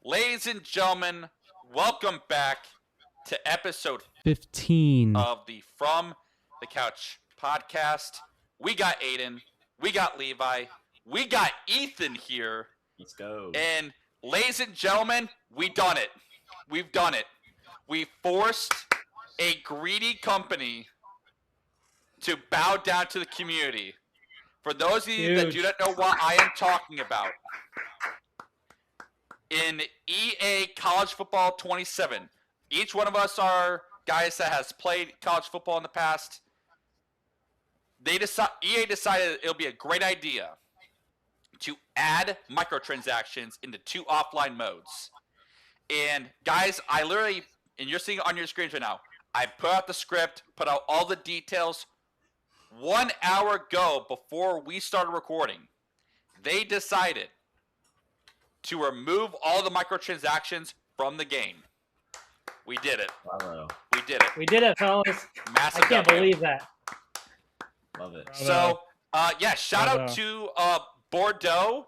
Ladies and gentlemen, welcome back to episode 15 of the From the Couch podcast. We got Aiden, we got Levi, we got Ethan here. Let's go. And ladies and gentlemen, we done it. We've done it. We forced a greedy company to bow down to the community. For those of you that do not know what I am talking about, in EA College Football 27, each one of us are guys that has played college football in the past. EA decided it'll be a great idea to add microtransactions into 2 offline modes. And guys, I literally, and you're seeing it on your screens right now, I put out the script, put out all the details. 1 hour ago, before we started recording, they decided to remove all the microtransactions from the game. We did it. Bravo. We did it. We did it, fellas. Massive I can't W. believe that. Love it. So, shout out to Bordeaux.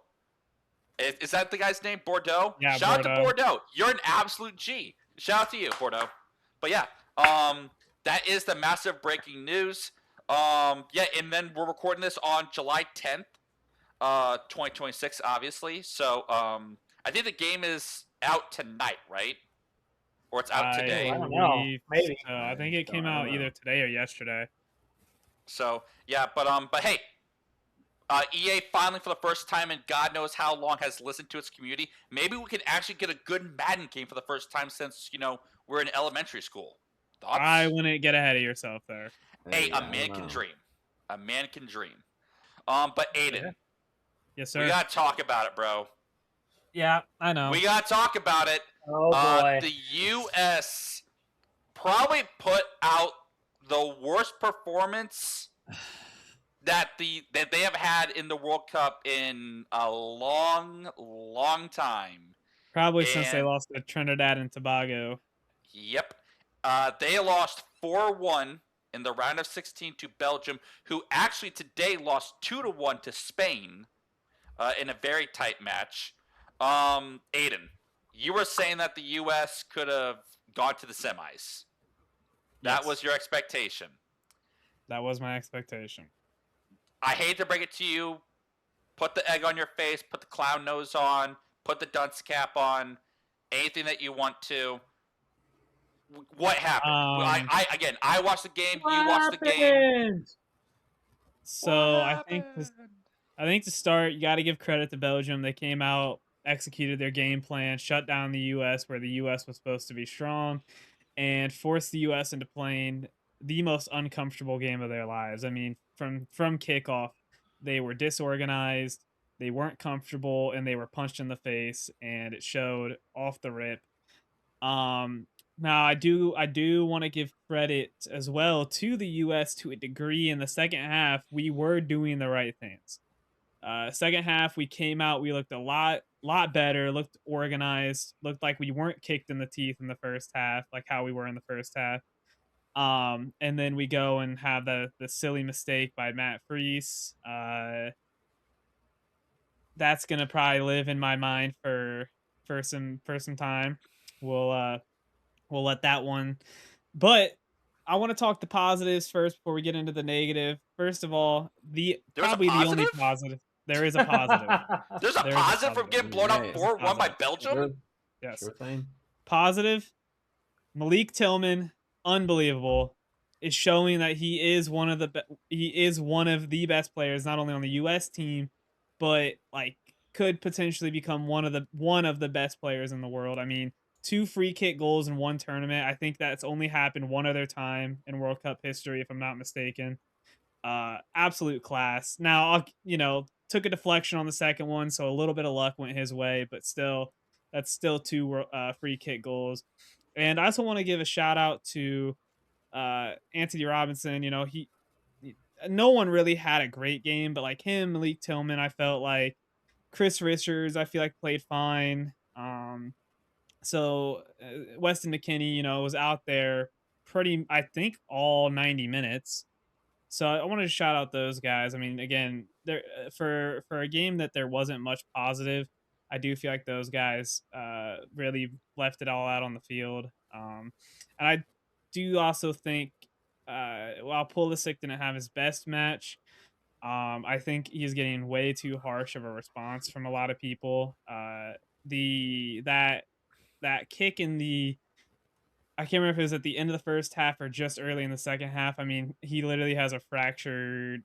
Is that the guy's name? Bordeaux? Yeah, Shout Bordeaux. out to Bordeaux. You're an absolute G. Shout out to you, Bordeaux. But yeah, that is the massive breaking news. And then we're recording this on July 10th, 2026, obviously. So, I think the game is out tonight, right? Or it's out today. I don't know. Maybe. I think it came out either today or yesterday. So yeah, but hey, EA finally for the first time in God knows how long has listened to its community. Maybe we can actually get a good Madden game for the first time since we're in elementary school. Thoughts? I wouldn't get ahead of yourself there. Hey, a man can dream. A man can dream. But Aiden, Yes, sir. we gotta talk about it, bro. Yeah, I know. We gotta talk about it. Oh boy. The U.S. probably put out the worst performance that they have had in the World Cup in a long, long time. Probably since they And- lost to Trinidad and Tobago. Yep. They lost 4-1 in the round of 16 to Belgium, who actually today lost 2-1 to Spain in a very tight match. Aiden, you were saying that the U.S. could have gone to the semis. That Yes. was your expectation. That was my expectation. I hate to break it to you. Put the egg on your face. Put the clown nose on. Put the dunce cap on. Anything that you want to. What happened? I watched the game. You watched the game. So I think to start, you got to give credit to Belgium. They came out, executed their game plan, shut down the U.S. where the U.S. was supposed to be strong, and forced the U.S. into playing the most uncomfortable game of their lives. I mean, from kickoff, they were disorganized, they weren't comfortable, and they were punched in the face, and it showed off the rip. Now I do want to give credit as well to the U.S. to a degree. In the second half, we were doing the right things. Second half, we came out, we looked a lot better, looked organized, looked like we weren't kicked in the teeth in the first half, like how we were in the first half. And then we go and have the silly mistake by Matt Freese. That's gonna probably live in my mind for some time. We'll let that one. But I want to talk the positives first before we get into the negative. First of all, probably the only positive. There is a positive. There's a positive from getting blown out 4-1 by Belgium? Yes. Sure thing. Positive. Malik Tillman, unbelievable, is showing that he is one of the best players, not only on the U.S. team, but could potentially become one of the best players in the world. I mean, 2 free kick goals in one tournament. I think that's only happened one other time in World Cup history, if I'm not mistaken. Absolute class. Now, took a deflection on the second one, so a little bit of luck went his way, but still, that's still 2 free kick goals. And I also want to give a shout out to Anthony Robinson. He no one really had a great game, but like him, Malik Tillman, I felt like Chris Richards, I feel like played fine. So Weston McKennie, was out there I think all 90 minutes. So I wanted to shout out those guys. I mean, again, there for a game that there wasn't much positive, I do feel like those guys really left it all out on the field. And I do also think while Pulisic didn't have his best match, I think he's getting way too harsh of a response from a lot of people. The that kick in the I can't remember if it was at the end of the first half or just early in the second half. I mean, he literally has a fractured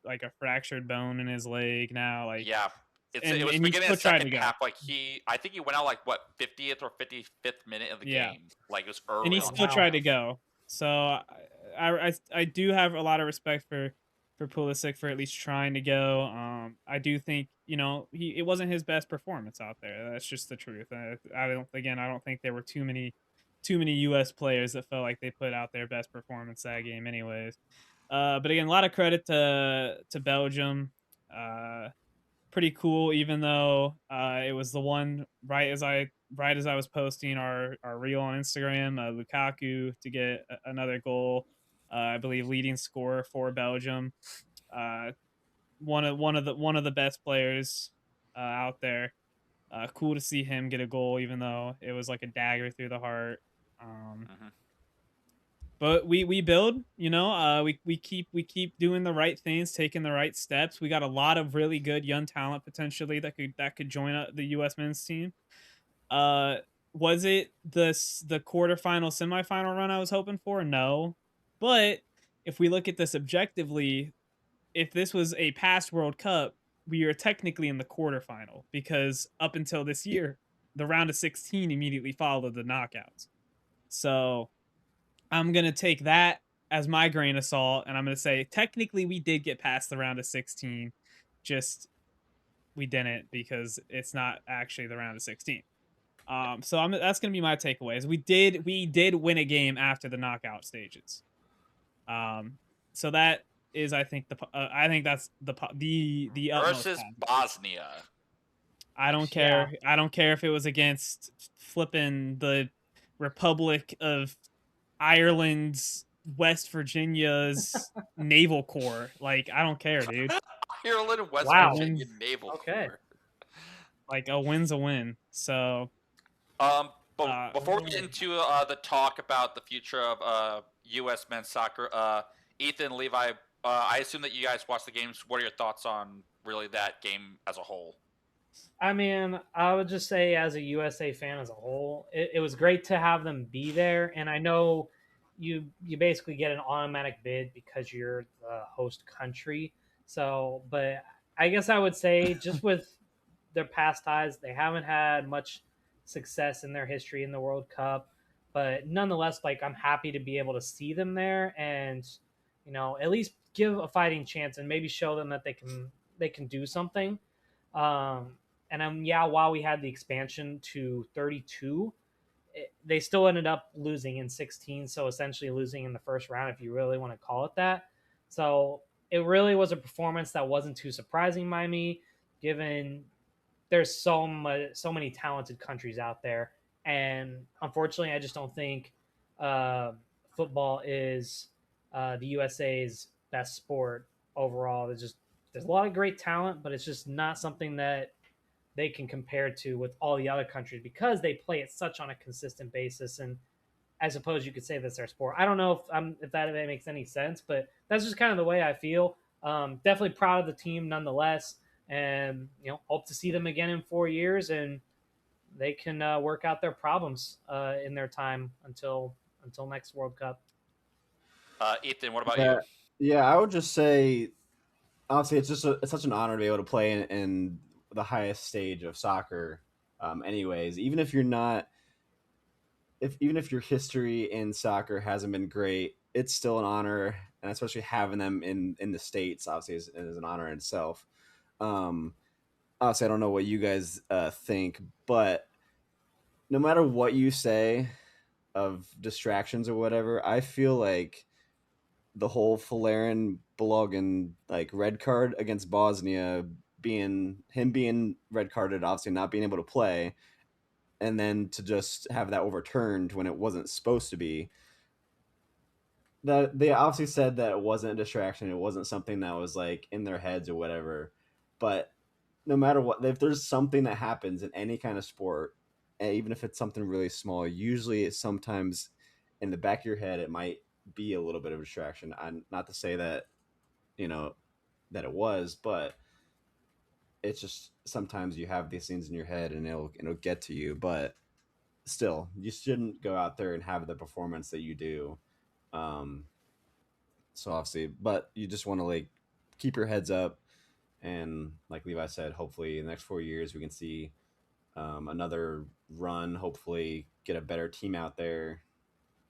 bone in his leg now, like, Yeah. It was and he beginning still of tried second to go. half. Like I think he went out like what 50th or 55th minute of the Yeah, game. Like it was and early he on. still tried to go. So I do have a lot of respect for Pulisic for at least trying to go. I do think it wasn't his best performance out there. That's just the truth. I don't think there were too many U.S. players that felt like they put out their best performance that game, anyways. But again, a lot of credit to Belgium. Uh, Pretty cool, even though it was the one right as I was posting our reel on Instagram, Lukaku to get another goal. I believe leading scorer for Belgium. Uh, one of the best players out there. Cool to see him get a goal, even though it was like a dagger through the heart. Um, Mhm. but we build, we keep doing the right things, taking the right steps. We got a lot of really good young talent potentially that could join the U.S. men's team. Uh, was it the quarterfinal semifinal run I was hoping for? No, but if we look at this objectively, if this was a past World Cup, we are technically in the quarterfinal because up until this year, the round of 16 immediately followed the knockouts. So I'm gonna take that as my grain of salt, and I'm gonna say technically we did get past the round of 16, just we didn't because it's not actually the round of 16. So that's gonna be my takeaways. We did win a game after the knockout stages. So that is, I think that's the utmost Versus positive. Bosnia. I don't Yeah. care. I don't care if it was against flipping the Republic of Ireland's West Virginia's Naval Corps. Like, I don't care, dude. Ireland and West A Wow. Virginia win, Naval Okay. Corps. like a win's a win. So, But uh, before we get into the talk about the future of U.S. men's soccer, Ethan, Levi, I assume that you guys watched the games. What are your thoughts on really that game as a whole? I mean, I would just say, as a USA fan as a whole, it was great to have them be there. And I know you basically get an automatic bid because you're the host country. So, but I guess I would say, just with their past ties, they haven't had much success in their history in the World Cup. But nonetheless, like, I'm happy to be able to see them there and at least give a fighting chance and maybe show them that they can do something. Um, and yeah, while we had the expansion to 32, they still ended up losing in 16. So essentially losing in the first round, if you really want to call it that. So it really was a performance that wasn't too surprising by me, given there's so many talented countries out there, and unfortunately, I just don't think uh, football is the USA's best sport overall. There's a lot of great talent, but it's just not something that they can compare to with all the other countries because they play it such on a consistent basis. And I suppose you could say that's their sport. I don't know if that makes any sense, but that's just kind of the way I feel. Definitely proud of the team nonetheless, and hope to see them again in 4 years, and they can work out their problems in their time until next World Cup. Ethan, what about Yeah, you? yeah. I would just say, honestly, it's such an honor to be able to play in the highest stage of soccer. Anyways, even if your history in soccer hasn't been great, it's still an honor, and especially having them in the states, obviously, is an honor in itself. Um, Honestly, I don't know what you guys think, but no matter what you say of distractions or whatever, I feel like the whole Falarin Balogun like red card against Bosnia, being red carded, obviously not being able to play, and then to just have that overturned when it wasn't supposed to be. That they obviously said that it wasn't a distraction, it wasn't something that was like in their heads or whatever, but no matter what, if there's something that happens in any kind of sport, even if it's something really small, usually it's sometimes in the back of your head, it might be a little bit of a distraction. I'm not to say that, you know, that it was, but it's just sometimes you have these things in your head and it'll get to you. But still, you shouldn't go out there and have the performance that you do. Um, so obviously, but you just want to like keep your heads up, and like Levi said, hopefully in the next 4 years we can see another run. Hopefully, get a better team out there,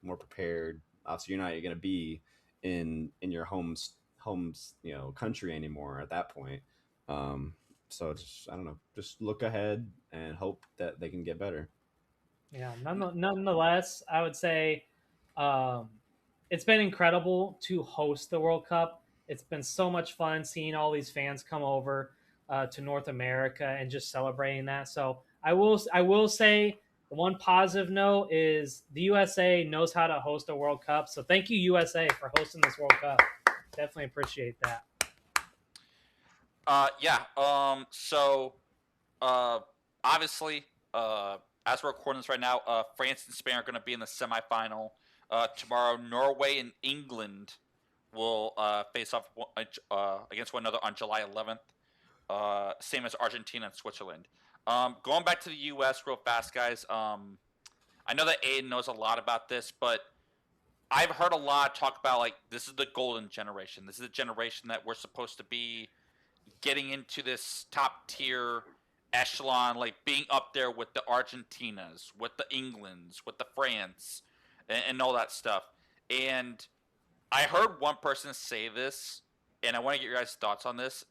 more prepared. Obviously, you're not going to be in your homes country anymore at that point. Um, so just I don't know, just look ahead and hope that they can get better. Yeah, nonetheless, I would say um, it's been incredible to host the World Cup. It's been so much fun seeing all these fans come over to North America and just celebrating that. So I will say the one positive note is the USA knows how to host a World Cup. So thank you USA for hosting this World Cup. Definitely appreciate that. Yeah. So, uh, obviously, as we're recording this right now, France and Spain are going to be in the semifinal. Tomorrow, Norway and England will face off against one another on July 11th. Same as Argentina and Switzerland. Going back to the U.S. real fast, guys. I know that Aiden knows a lot about this, but I've heard a lot talk about like this is the golden generation. This is the generation that we're supposed to be getting into this top tier echelon, like being up there with the Argentinas, with the Englands, with the France, and all that stuff. And I heard one person say this, and I want to get your guys' thoughts on this.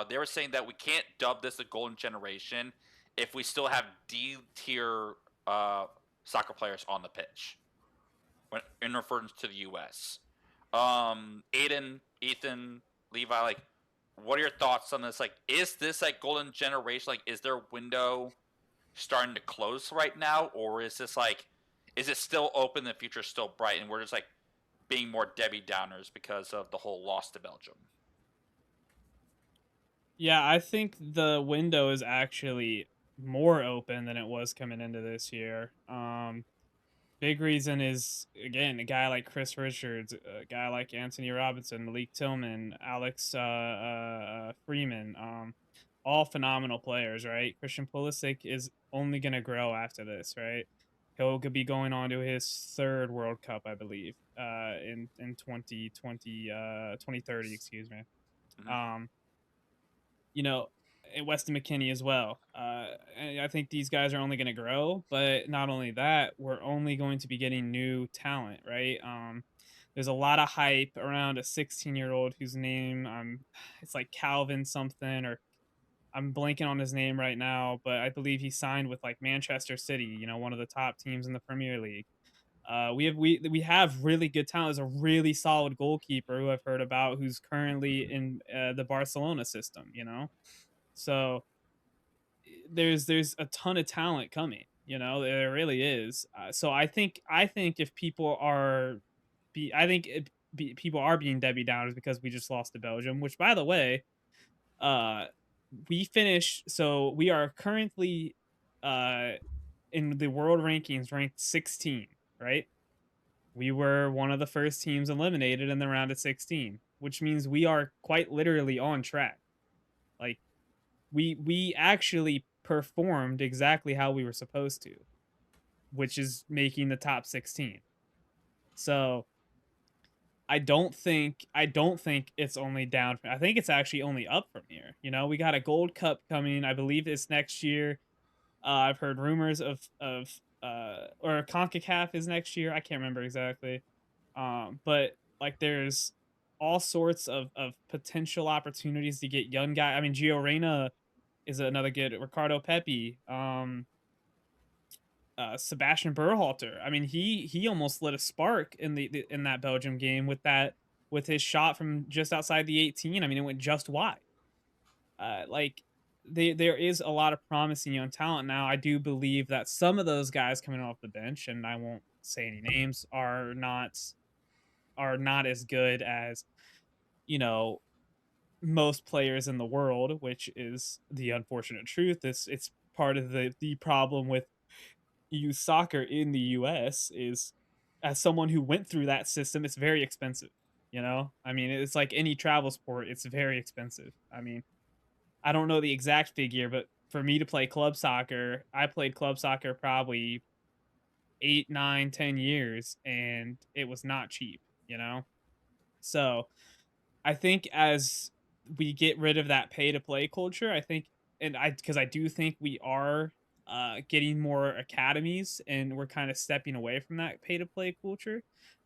They were saying that we can't dub this the golden generation if we still have D tier uh, soccer players on the pitch, when in reference to the U.S. Aiden, Ethan, Levi, like, what are your thoughts on this? Like, is this like golden generation? Like, is their window starting to close right now, or is this like, is it still open? The future's still bright, and we're just like being more Debbie Downers because of the whole loss to Belgium? Yeah, I think the window is actually more open than it was coming into this year. Big reason is again a guy like Chris Richards, a guy like Anthony Robinson, Malik Tillman, Alex Freeman, all phenomenal players, right? Christian Pulisic is only going to grow after this, right? He'll be going on to his third World Cup, I believe, in 2020, 2030, excuse me. Mm-hmm. Um, you know, and Weston McKinney as well. And I think these guys are only going to grow, but not only that, we're only going to be getting new talent, right? There's a lot of hype around a 16-year-old whose name it's like Calvin something, or I'm blanking on his name right now, but I believe he signed with like Manchester City, one of the top teams in the Premier League. We have really good talent. There's a really solid goalkeeper who I've heard about who's currently in the Barcelona system. So there's a ton of talent coming. There really is. So I think if people are be I think people are being Debbie Downers because we just lost to Belgium, which by the way, uh we finished, so we are currently uh in the world rankings ranked 16, right? We were one of the first teams eliminated in the round of 16, which means we are quite literally on track. Like we actually performed exactly how we were supposed to, which is making the top 16. So I don't think it's only down. I think it's actually only up from here. We got a Gold Cup coming. I believe it's next year. I've heard rumors of or CONCACAF is next year. I can't remember exactly. But like there's all sorts of potential opportunities to get young guy. I mean, Gio Reyna is another good. Ricardo Pepi, Sebastian Berhalter. I mean, he almost lit a spark in that Belgium game with his shot from just outside the 18. I mean, it went just wide. Like there is a lot of promising young talent now. I do believe that some of those guys coming off the bench, and I won't say any names, are not as good as you know most players in the world, which is the unfortunate truth. It's part of the problem with youth soccer in the US is, as someone who went through that system, it's very expensive. You know, I mean, it's like any travel sport; it's very expensive. I mean, I don't know the exact figure, but for me to play club soccer, I played club soccer probably 8, 9, 10 years, and it was not cheap. You know, so I think as we get rid of that pay to play culture, I think, and because I do think we are getting more academies, and we're kind of stepping away from that pay to play culture.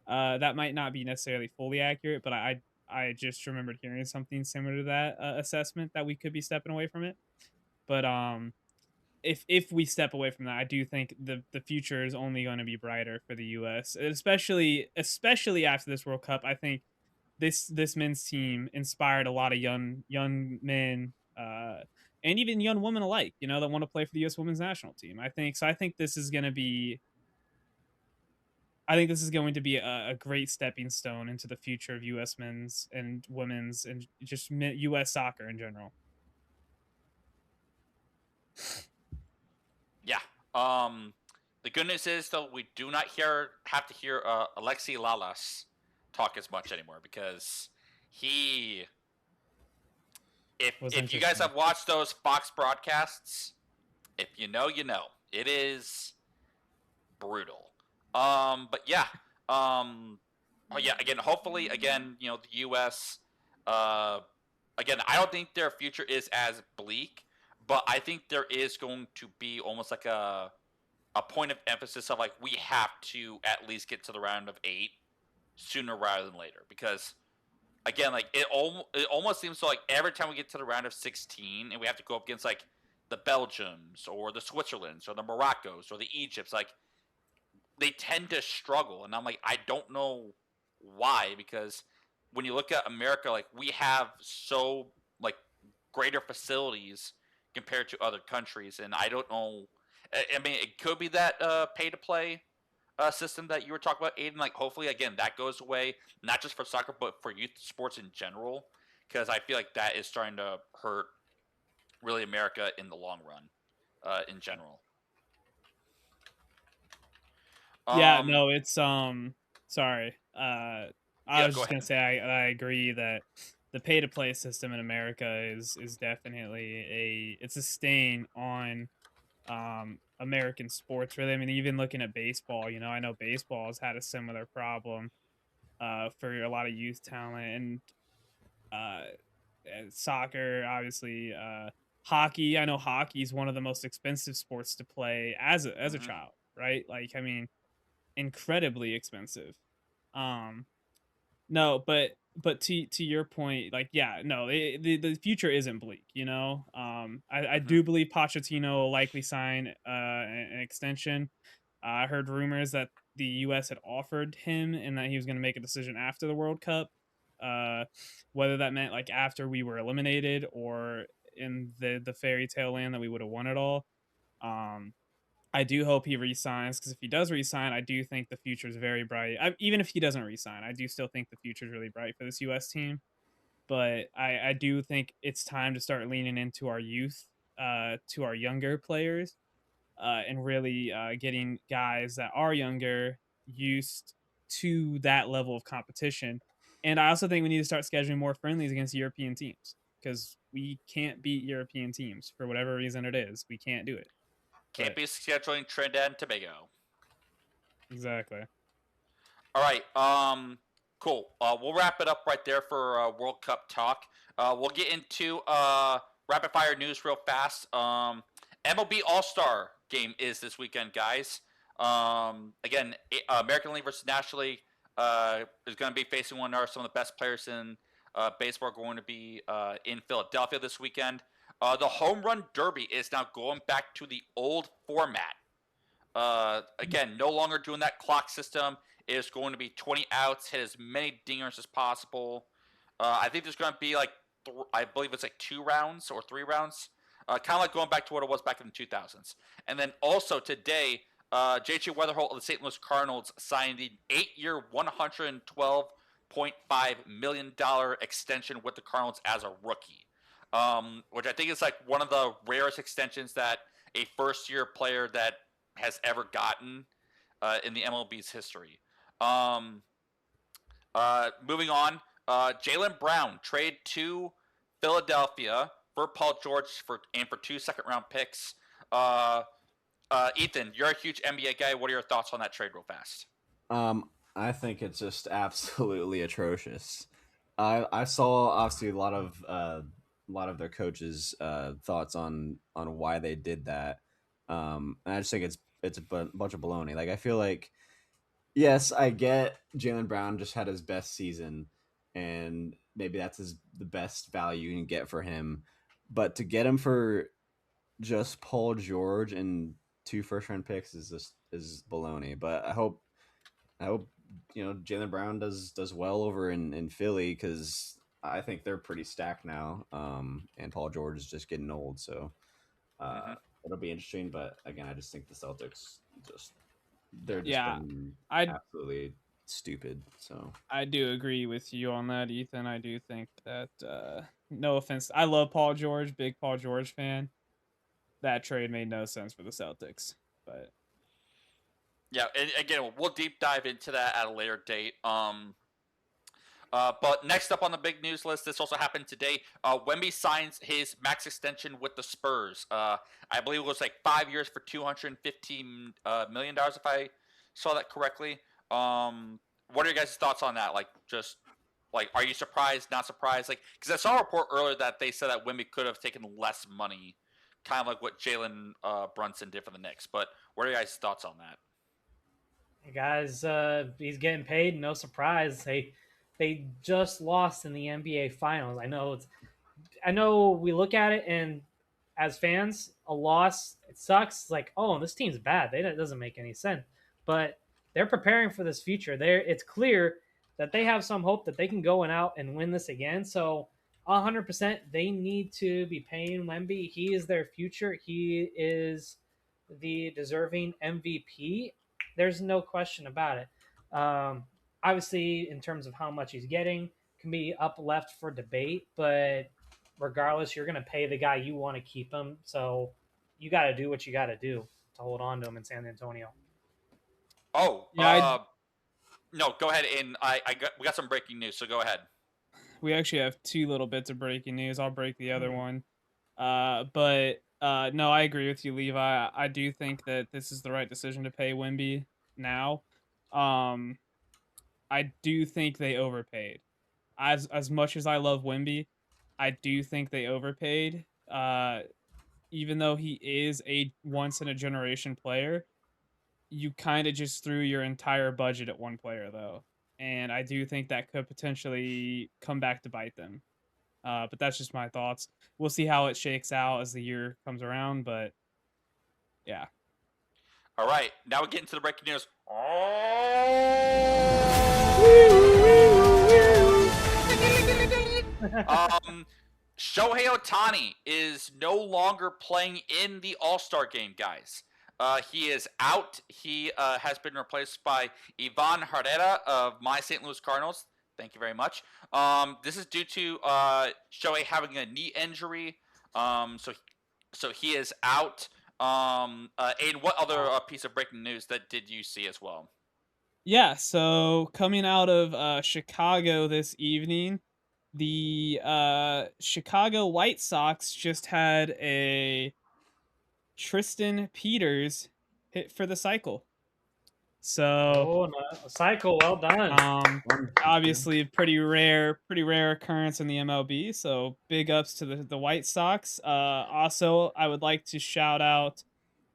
That might not be necessarily fully accurate, but I just remembered hearing something similar to that assessment, that we could be stepping away from it. But if we step away from that, I do think the future is only going to be brighter for the U.S., and especially after this World Cup. I think this men's team inspired a lot of young men, and even young women alike, you know, that want to play for the U.S. women's national team. I think so. I think this is going to be a great stepping stone into the future of U.S. men's and women's and just U.S. soccer in general. Yeah. The good news is though we do not have to hear Alexi Lalas talk as much anymore, because he, Was if you guys interesting. have watched those Fox broadcasts, if you know, you know. It is brutal. But yeah. Oh yeah. Again, hopefully, again, you know, the U.S. Uh, again, I don't think their future is as bleak, but I think there is going to be almost like a point of emphasis of like we have to at least get to the round of 8 sooner rather than later, because again, like it almost seems so like every time we get to the round of 16 and we have to go up against like the Belgiums or the Switzerlands or the Moroccos or the Egypts, like they tend to struggle, and I'm like, I don't know why, because when you look at America, like we have so like greater facilities compared to other countries, and I don't know. I mean, it could be that pay to play system that you were talking about, Aiden. Like, hopefully, again, that goes away, not just for soccer, but for youth sports in general, because I feel like that is starting to hurt really America in the long run, in general. Yeah, Um, no, it's sorry. I yeah, was go just gonna ahead. say I agree that the pay to play system in America is definitely it's a stain on American sports, really. I mean, even looking at baseball, you know, I know baseball has had a similar problem for a lot of youth talent, uh and soccer, obviously, hockey. I know hockey is one of the most expensive sports to play as a Hmm. child, right? Like, I mean, incredibly expensive. Um, no, but to your point, like, yeah, no, the future isn't bleak. You know, I Hmm. do believe Pochettino will likely sign an extension. I heard rumors that the U.S. had offered him, and that he was going to make a decision after the World Cup. Uh, whether that meant like after we were eliminated, or in the fairy tale land that we would have won it all. Um, I do hope he resigns, because if he does resign, I do think the future is very bright. Even if he doesn't resign, I do still think the future is really bright for this U.S. team. But I do think it's time to start leaning into our youth, to our younger players, and really getting guys that are younger used to that level of competition. And I also think we need to start scheduling more friendlies against European teams, because we can't beat European teams for whatever reason it is. We can't do it. Can't But be scheduling Trinidad and Tobago. exactly. All right. Cool. We'll wrap it up right there for World Cup talk. We'll get into rapid fire news real fast. MLB All Star game is this weekend, guys. Again, American League versus National League is going to be facing one of some of the best players in baseball. Going to be in Philadelphia this weekend. The home run derby is now going back to the old format. Again, no longer doing that clock system. It is going to be 20 outs, hit as many dingers as possible. I think there's going to be like, I believe it's like 2 rounds or 3 rounds. Kind of like going back to what it was back in the 2000s. And then also today, J.J. Weatherholt of the St. Louis Cardinals signed the 8-year, $112 $7.5 million extension with the Cardinals as a rookie, which I think is like one of the rarest extensions that a first-year player that has ever gotten in the MLB's history. Moving on, Jaylen Brown trade to Philadelphia for Paul George for 2 second-round picks. Ethan, you're a huge NBA guy. What are your thoughts on that trade, real fast? I think it's just absolutely atrocious. I saw obviously a lot of their coaches' thoughts on why they did that. And I just think it's a bunch of baloney. Like I feel like yes, I get Jaylen Brown just had his best season, and maybe that's the best value you can get for him. But to get him for just Paul George and 2 first-round picks is baloney. But I hope Jaylen Brown does well over in Philly because I think they're pretty stacked now. And Paul George is just getting old, so Mm-hmm. it'll be interesting. But again, I just think the Celtics they're just Yeah, been I absolutely stupid. So I do agree with you on that, Ethan. I do think that no offense, I love Paul George, big Paul George fan. That trade made no sense for the Celtics, but Yeah, and again, we'll deep dive into that at a later date. But next up on the big news list, this also happened today. Wemby signs his max extension with the Spurs. I believe it was like 5 years for $215 million, if I saw that correctly. What are your guys' thoughts on that? Like, just like, are you surprised? Not surprised? Like, because I saw a report earlier that they said that Wemby could have taken less money, kind of like what Jalen Brunson did for the Knicks. But what are your guys' thoughts on that? Hey guys, he's getting paid. No surprise. They just lost in the NBA Finals. I know we look at it and as fans, a loss it sucks. It's like, oh, this team's bad. It doesn't make any sense. But they're preparing for this future. It's clear that they have some hope that they can go out and win this again. So 100% they need to be paying Wemby. He is their future. He is the deserving MVP. There's no question about it. Obviously, in terms of how much he's getting, can be up left for debate, but regardless, you're going to pay the guy you want to keep him. So you got to do what you got to do to hold on to him in San Antonio. Oh, yeah, no, go ahead. And we got some breaking news, so go ahead. we actually have 2 little bits of breaking news. I'll break the other Mhm. one. But no, I agree with you, Levi. I do think that this is the right decision to pay Wemby now. I do think they overpaid. As much as I love Wemby, I do think they overpaid. Even though he is a once in a generation player, you kind of just threw your entire budget at one player though, and I do think that could potentially come back to bite them. But that's just my thoughts. We'll see how it shakes out as the year comes around, but yeah. All right, now we get into the breaking news. Shohei Ohtani is no longer playing in the All-Star game, guys. He is out. He has been replaced by Ivan Herrera of my St. Louis Cardinals. Thank you very much. This is due to Shohei having a knee injury. So he is out. And what other piece of breaking news that did you see as well? Yeah, so coming out of Chicago this evening, the Chicago White Sox just had a Tristan Peters hit for the cycle. So Oh, no. A cycle. Well done. obviously a pretty rare occurrence in the MLB. So big ups to the White Sox. Also, I would like to shout out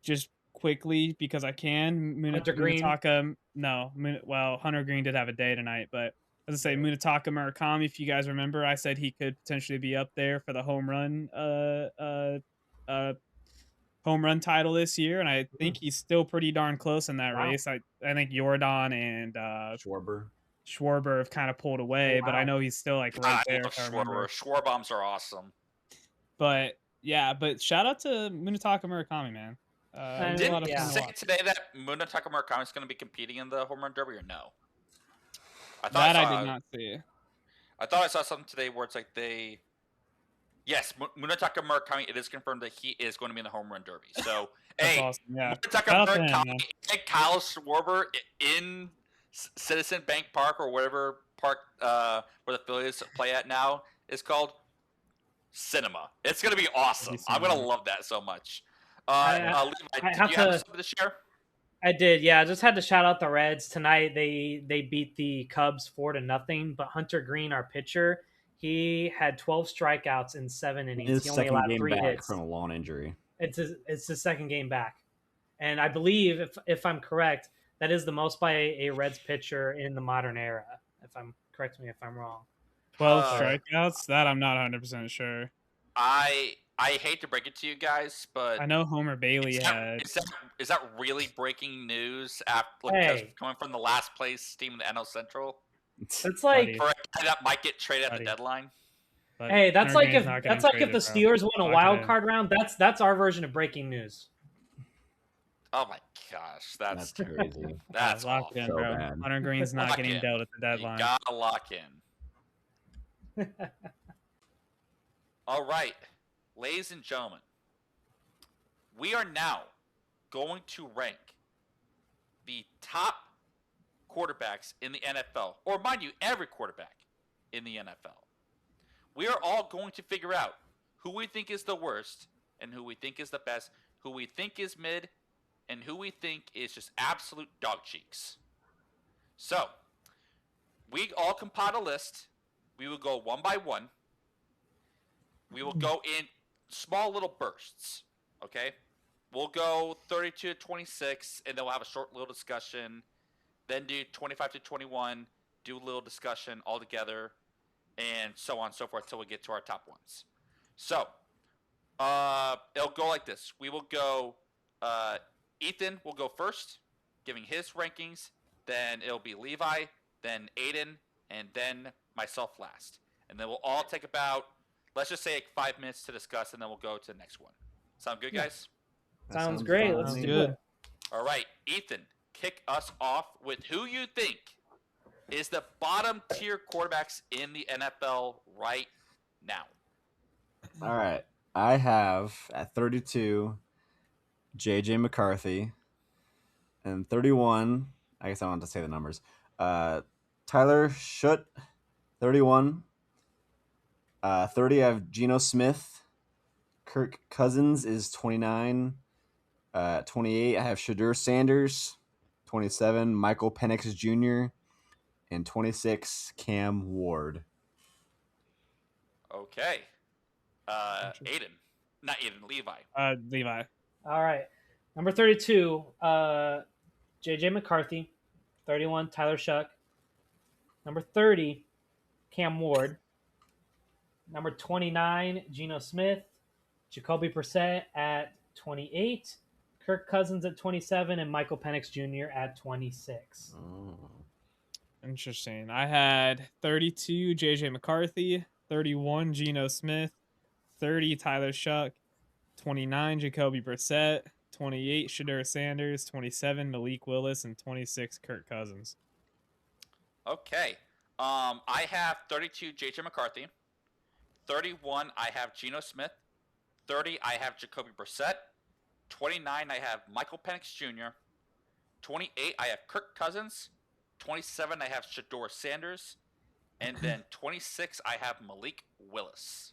just quickly because I can Hunter Green. Munataka. No, well, Hunter Green did have a day tonight, but as I say, Munataka Murakami. If you guys remember, I said he could potentially be up there for the home run title this year, and I think he's still pretty darn close in that race. I think Jordan and Schwarber have kind of pulled away, but I know he's still like right there. I love Schwarber. Schwarbombs are awesome. But yeah, but shout out to Munataka Murakami, man. Didn't you say today that Munataka Murakami is going to be competing in the home run derby or no? I thought That I saw, did not see. I thought I saw something today where it's like yes, Munetaka Murakami, it is confirmed that he is going to be in the home run derby. So, That's hey, awesome. Yeah. Munetaka Shout out to him, Murakami man. and Kyle Schwarber in Citizen Bank Park or whatever park where the Phillies play at now is called cinema. It's going to be awesome. I'm going to love that so much. Levi, did you have something to share? I did, yeah. I just had to shout out the Reds tonight. They beat the Cubs 4-0. But Hunter Green, our pitcher, he had 12 strikeouts in 7 innings. His He only second allowed game 3 back hits. from a lawn injury. It's his second game back, and I believe if I'm correct, that is the most by a Reds pitcher in the modern era. Correct me if I'm wrong. 12 strikeouts? That I'm not 100% sure. I hate to break it to you guys, but I know Homer Bailey had. Is that really breaking news after coming from the last place team in the NL Central? It's like for a guy that might get traded at the deadline. But hey, that's like if the Steelers win a wild in. card round. That's our version of breaking news. Oh my gosh, that's crazy. That's lock it in, so bro. bad. Hunter Green's not getting dealt at the deadline. You gotta lock in. All right, ladies and gentlemen, we are now going to rank the top quarterbacks in the NFL, or mind you, every quarterback in the NFL. We are all going to figure out who we think is the worst and who we think is the best, who we think is mid, and who we think is just absolute dog cheeks. So, we all compiled a list. We will go one by one. We will go in small little bursts, okay? We'll go 32 to 26, and then we'll have a short little discussion. Then do 25 to 21, do a little discussion all together, and so on and so forth until we get to our top ones. So, it'll go like this. We will go, Ethan will go first, giving his rankings. Then it'll be Levi, then Aiden, and then myself last. And then we'll all take about, let's just say 5 minutes to discuss, and then we'll go to the next one. Sound good, guys? Sounds great. fun. Let's do it. All right, Ethan, kick us off with who you think is the bottom tier quarterbacks in the NFL right now. All right. I have at 32 J.J. McCarthy, and 31, I guess I wanted to say the numbers. Tyler Schutt, 31. 30, I have Geno Smith. Kirk Cousins is 29. 28, I have Shadur Sanders. 27, Michael Penix Jr. And 26, Cam Ward. Okay. Aiden. Not Aiden, Levi. Levi. All right. Number 32, J.J. McCarthy. 31, Tyler Shuck. Number 30, Cam Ward. Number 29, Geno Smith. Jacoby Brissett at 28. Kirk Cousins at 27. And Michael Penix Jr. at 26. Interesting. I had 32 J.J. McCarthy, 31 Geno Smith, 30 Tyler Shuck, 29 Jacoby Brissett, 28 Shadur Sanders, 27 Malik Willis, and 26 Kirk Cousins. Okay. I have 32 J.J. McCarthy. 31, I have Geno Smith. 30, I have Jacoby Brissett. 29, I have Michael Penix Jr. 28, I have Kirk Cousins. 27, I have Shadur Sanders. And then 26, I have Malik Willis.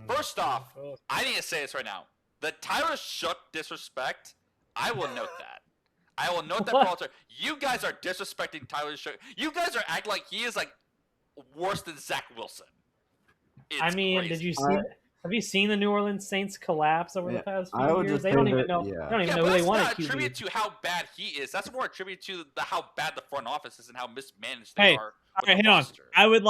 First off, I need to say this right now. The Tyler Shuck disrespect, I will note that. I will note that for all time. You guys are disrespecting Tyler Shuck. You guys are acting like he is like worse than Zach Wilson. It's crazy. Did you see? Have you seen the New Orleans Saints collapse over the past few years? Just they don't even know. Yeah. They don't even know who they want That's to not a tribute to how bad he is. That's more a tribute to how bad the front office is and how mismanaged they are. All right, hang on. I would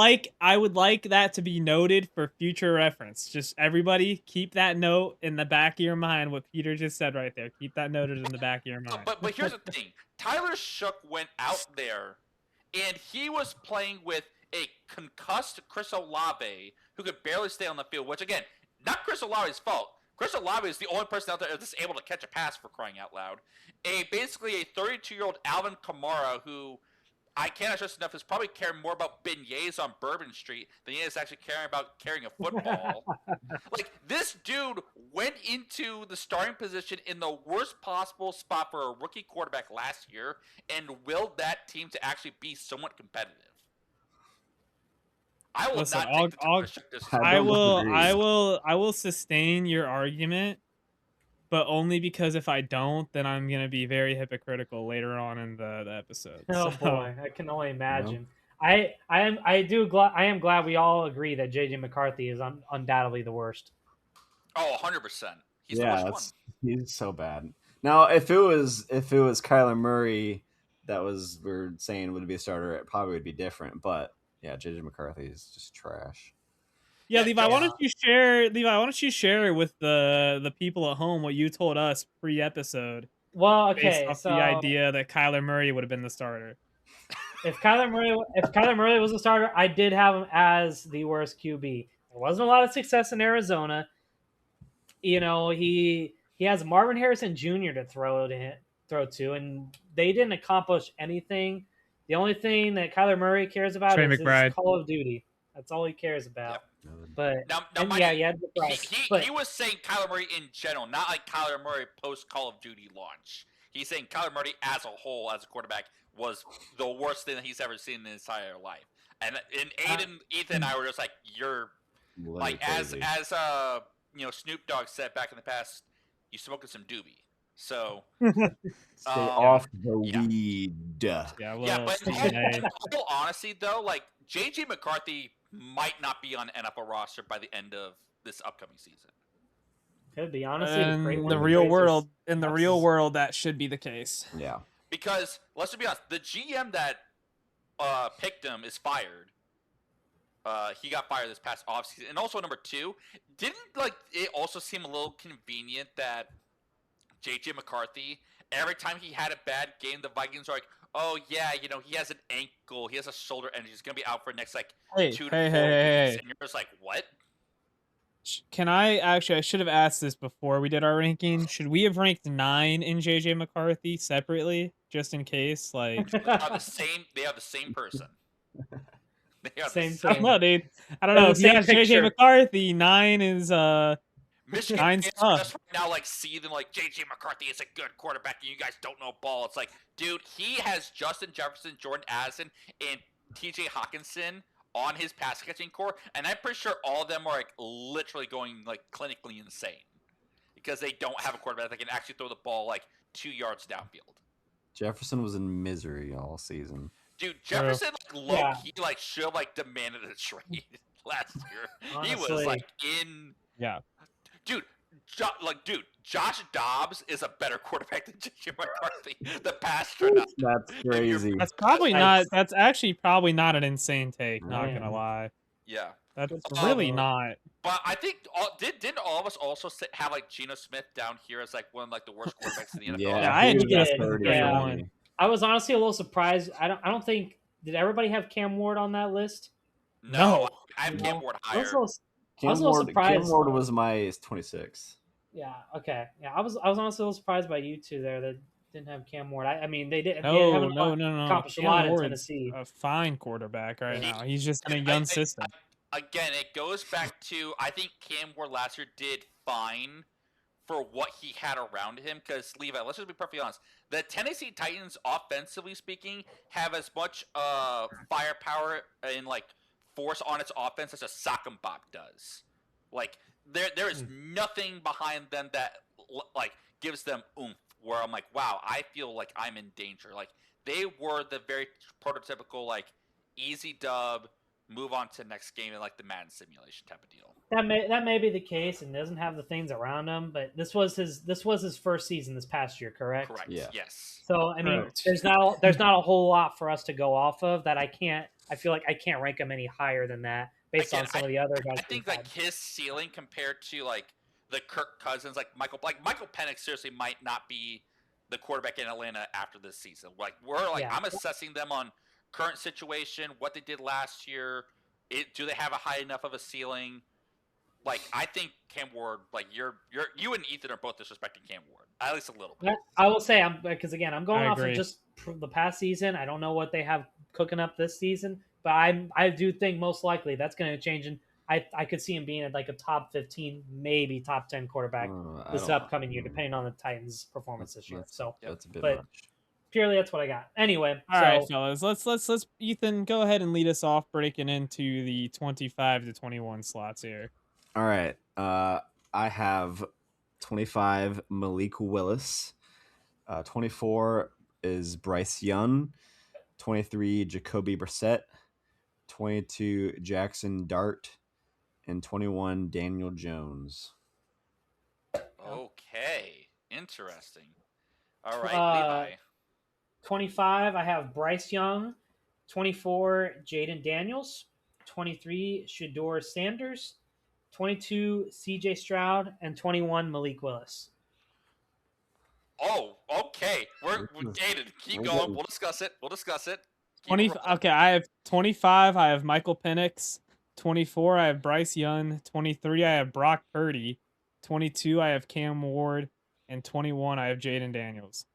like that to be noted for future reference. Just everybody keep that note in the back of your mind. What Peter just said right there. Keep that noted in the back of your mind. But here's the thing. Tyler Shuck went out there, and he was playing with a concussed Chris Olave who could barely stay on the field. Which again, not Chris Olave's fault. Chris Olave is the only person out there that's able to catch a pass, for crying out loud. Basically a 32-year-old Alvin Kamara who I cannot stress enough, is probably caring more about beignets on Bourbon Street than he is actually caring about carrying a football. Like, this dude went into the starting position in the worst possible spot for a rookie quarterback last year and willed that team to actually be somewhat competitive. I will Listen, not take the time to check this. I I don't will, disagree. I will sustain your argument, but only because if I don't, then I'm gonna be very hypocritical later on in the episode. Oh So, boy, I can only imagine. I am glad we all agree that JJ McCarthy is undoubtedly the worst. Oh, 100%. He's the Yeah, worst one. he's so bad. Now, if it was Kyler Murray that we're saying would be a starter, it probably would be different. But yeah, JJ McCarthy is just trash. yeah, Yeah, Levi, why yeah. don't you share? Levi, why don't you share with the people at home what you told us pre-episode, Well, based okay, off so the idea that Kyler Murray would have been the starter? if Kyler Murray was a starter, I did have him as the worst QB. There wasn't a lot of success in Arizona. You know, he has Marvin Harrison Jr. to throw to, and they didn't accomplish anything. The only thing that Kyler Murray cares about Trey is his McBride. Call of Duty. That's all he cares about. Yep. But Now and mind yeah, you, yeah, McBride. he But was saying Kyler Murray in general, not like Kyler Murray post Call of Duty launch. He's saying Kyler Murray as a whole, as a quarterback, was the worst thing that he's ever seen in his entire life. And Aiden, Ethan, and I were just like, you're Literally like as crazy. Snoop Dogg said back in the past, you smoking some doobie. So Stay um, off the yeah. weed. Yeah, yeah, well, but Stephen A. in all honesty, though, like JJ McCarthy might not be on an NFL roster by the end of this upcoming season. could be honestly the great In one the of the real greatest world, successes. that should be the case. Yeah. Because let's just be honest, the GM that picked him is fired. He got fired this past offseason. And also, number two, didn't like it also seem a little convenient that JJ McCarthy, every time he had a bad game, the Vikings are like, oh yeah, he has an ankle, he has a shoulder, and he's gonna be out for the next like Hey, 2 to 4 hey, weeks. hey, hey. And you're just like, what? Can I should have asked this before we did our ranking. Should we have ranked 9 in JJ McCarthy separately, just in case? Like, They are the same. They are the same person. They are Same the I don't thing. know, dude. I don't They're know. the If he same has JJ picture. McCarthy, 9 is Michigan Nine's fans are tough. just right now like seething like JJ McCarthy is a good quarterback and you guys don't know ball. It's like, dude, he has Justin Jefferson, Jordan Addison, and TJ Hawkinson on his pass catching core, and I'm pretty sure all of them are like literally going like clinically insane because they don't have a quarterback that can actually throw the ball like 2 yards downfield. Jefferson was in misery all season. Dude, Jefferson like low Yeah. key like should have like demanded a trade last year. He was Honestly. like in yeah. dude, Josh Dobbs is a better quarterback than JJ McCarthy. The past or not. That's crazy. That's probably Nice. not. That's actually probably not an insane take. Not Man. gonna lie. Yeah. That's Good really stuff. not. But I think didn't all of us also have like Geno Smith down here as like one of like the worst quarterbacks in the NFL? Yeah, I had he was Geno at Smith 30 yeah. for me. I was honestly a little surprised. I don't think did everybody have Cam Ward on that list? No, I have No. Cam Ward I higher. was a little, I Cam was a little Ward, surprised. Cam Ward was my 26. Yeah. Okay. Yeah. I was honestly a little surprised by you two there that didn't have Cam Ward. I mean, they didn't. No. Accomplished a Cam lot in Ward's Tennessee. a fine quarterback right He- now. He's just in a young system. Again, it goes back to I think Cam Ward last year did fine for what he had around him. Because Levi, let's just be perfectly honest, the Tennessee Titans, offensively speaking, have as much firepower and like force on its offense as a sock and bop does. Like there is nothing behind them that like gives them oomph. Where I'm like, wow, I feel like I'm in danger. Like they were the very prototypical like easy dub, move on to the next game in like the Madden simulation type of deal. That may be the case and doesn't have the things around him, but this was his first season this past year, correct? Correct. Yeah. Yes. So I mean, Correct. there's not a whole lot for us to go off of that. I feel like I can't rank him any higher than that based Again, on some of the other guys. I think like his ceiling compared to like the Kirk Cousins, like Michael Penix seriously might not be the quarterback in Atlanta after this season. Like I'm assessing them on current situation, what they did last year. Do they have a high enough of a ceiling? Like I think Cam Ward, like you and Ethan are both disrespecting Cam Ward at least a little bit. I will say I'm going I off of agree. just the past season. I don't know what they have cooking up this season, but I do think most likely that's going to change, and I could see him being at like a top 15, maybe top 10 quarterback I this don't. upcoming year, depending on the Titans' performance this year. So, That's a bit but much. purely that's what I got. Anyway, All so right, fellas. Let's Ethan, go ahead and lead us off breaking into the 25 to 21 slots here. All right. I have 25 Malik Willis. 24 is Bryce Young. 23 Jacoby Brissett. 22 Jackson Dart. And 21 Daniel Jones. Okay, interesting. All right, Levi. 25, I have Bryce Young. 24, Jaden Daniels. 23, Shador Sanders. 22, CJ Stroud. And 21, Malik Willis. Oh, okay. We're Gated. Keep going. We'll discuss it. Keep it rolling. Okay, I have 25. I have Michael Penix. 24, I have Bryce Young. 23, I have Brock Purdy. 22, I have Cam Ward. And 21, I have Jaden Daniels.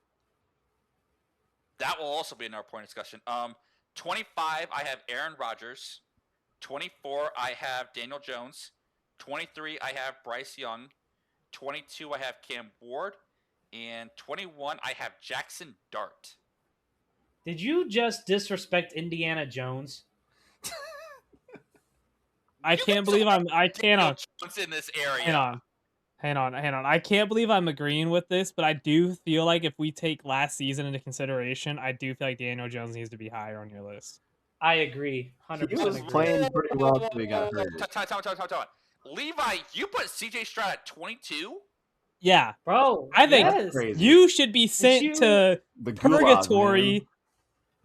That will also be in our point discussion. 25, I have Aaron Rodgers. 24, I have Daniel Jones. 23, I have Bryce Young. 22, I have Cam Ward. And 21, I have Jackson Dart. Did you just disrespect Indiana Jones? I can't believe I cannot. Jones in this area. Hang on. I can't believe I'm agreeing with this, but I do feel like if we take last season into consideration, I do feel like Daniel Jones needs to be higher on your list. I agree. 100% He was agree. playing pretty well until he got hurt. Time. Levi, you put CJ Stroud at 22? Yeah. Bro, I think yes. Crazy. you should be sent to The gulag, purgatory. man.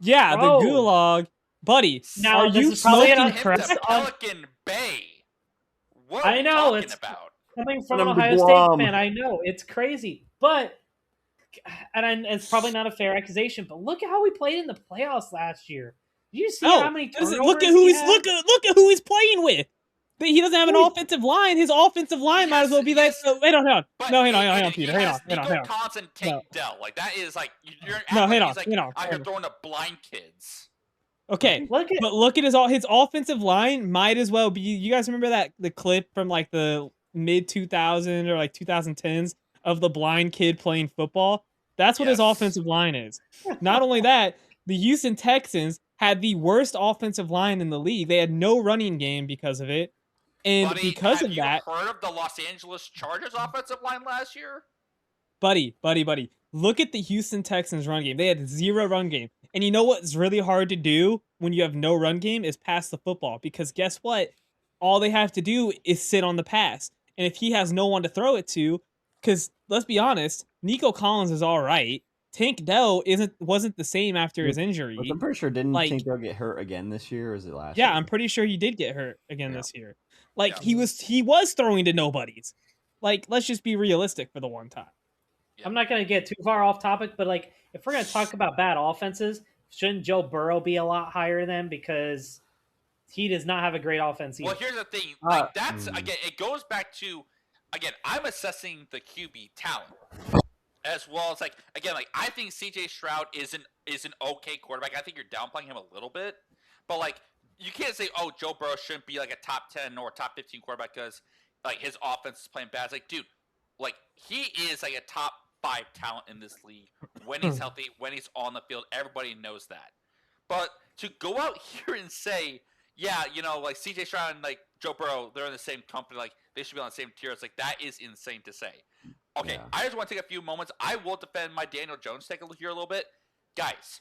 Yeah, Bro. the gulag. Buddy, Now, are this you is probably smoking an Him crack? to Pelican Bay. What are I we know, talking it's- about? Coming from an Number Ohio Guam. State fan, I know it's crazy, but it's probably not a fair accusation. But look at how we played in the playoffs last year. Did you see how many turnovers look at who he he's had? look at who he's playing with. He doesn't have an Who- offensive line. His offensive line might as well be Yes, like. Wait, hang on. But No, hang on, he Peter. has Hang on. Nico Collins and Tank No. Dell. Like, that is like, you're No, hang on, he's like hang on, out hang here on. throwing to blind kids. Okay, Look at his offensive line might as well be. You guys remember the clip from like the mid 2000s or like 2010s of the blind kid playing football? That's what his Yes. offensive line is. Not only that, the Houston Texans had the worst offensive line in the league. They had no running game because of it, and Buddy, because have of you that, heard of the Los Angeles Chargers offensive line last year? buddy. Look at the Houston Texans run game. They had zero run game. And you know what's really hard to do when you have no run game is pass the football. Because guess what? All they have to do is sit on the pass. And if he has no one to throw it to, because let's be honest, Nico Collins is all right. Tank Dell wasn't the same after his injury. But I'm pretty sure didn't Like- Tank Dell get hurt again this year, or is it last year? Yeah, I'm pretty sure he did get hurt again Yeah. this year. Like Yeah. he was throwing to nobodies. Like, let's just be realistic for the one time. Yeah. I'm not going to get too far off topic, but like if we're going to talk about bad offenses, shouldn't Joe Burrow be a lot higher then, because he does not have a great offense either. Well, here's the thing. Uh, Like, that's again, it goes back to I'm assessing the QB talent as well as like I think CJ Stroud is an okay quarterback. I think you're downplaying him a little bit, but like you can't say, oh, Joe Burrow shouldn't be like a top 10 or top 15 quarterback because like his offense is playing bad. It's like, dude, like he is like a top 5 talent in this league when he's healthy, when he's on the field. Everybody knows that. But to go out here and say, yeah, like CJ Stroud and like Joe Burrow, they're in the same company, like they should be on the same tier. It's like, that is insane to say. Okay, Yeah. I just want to take a few moments. I will defend my Daniel Jones take a look here a little bit. Guys,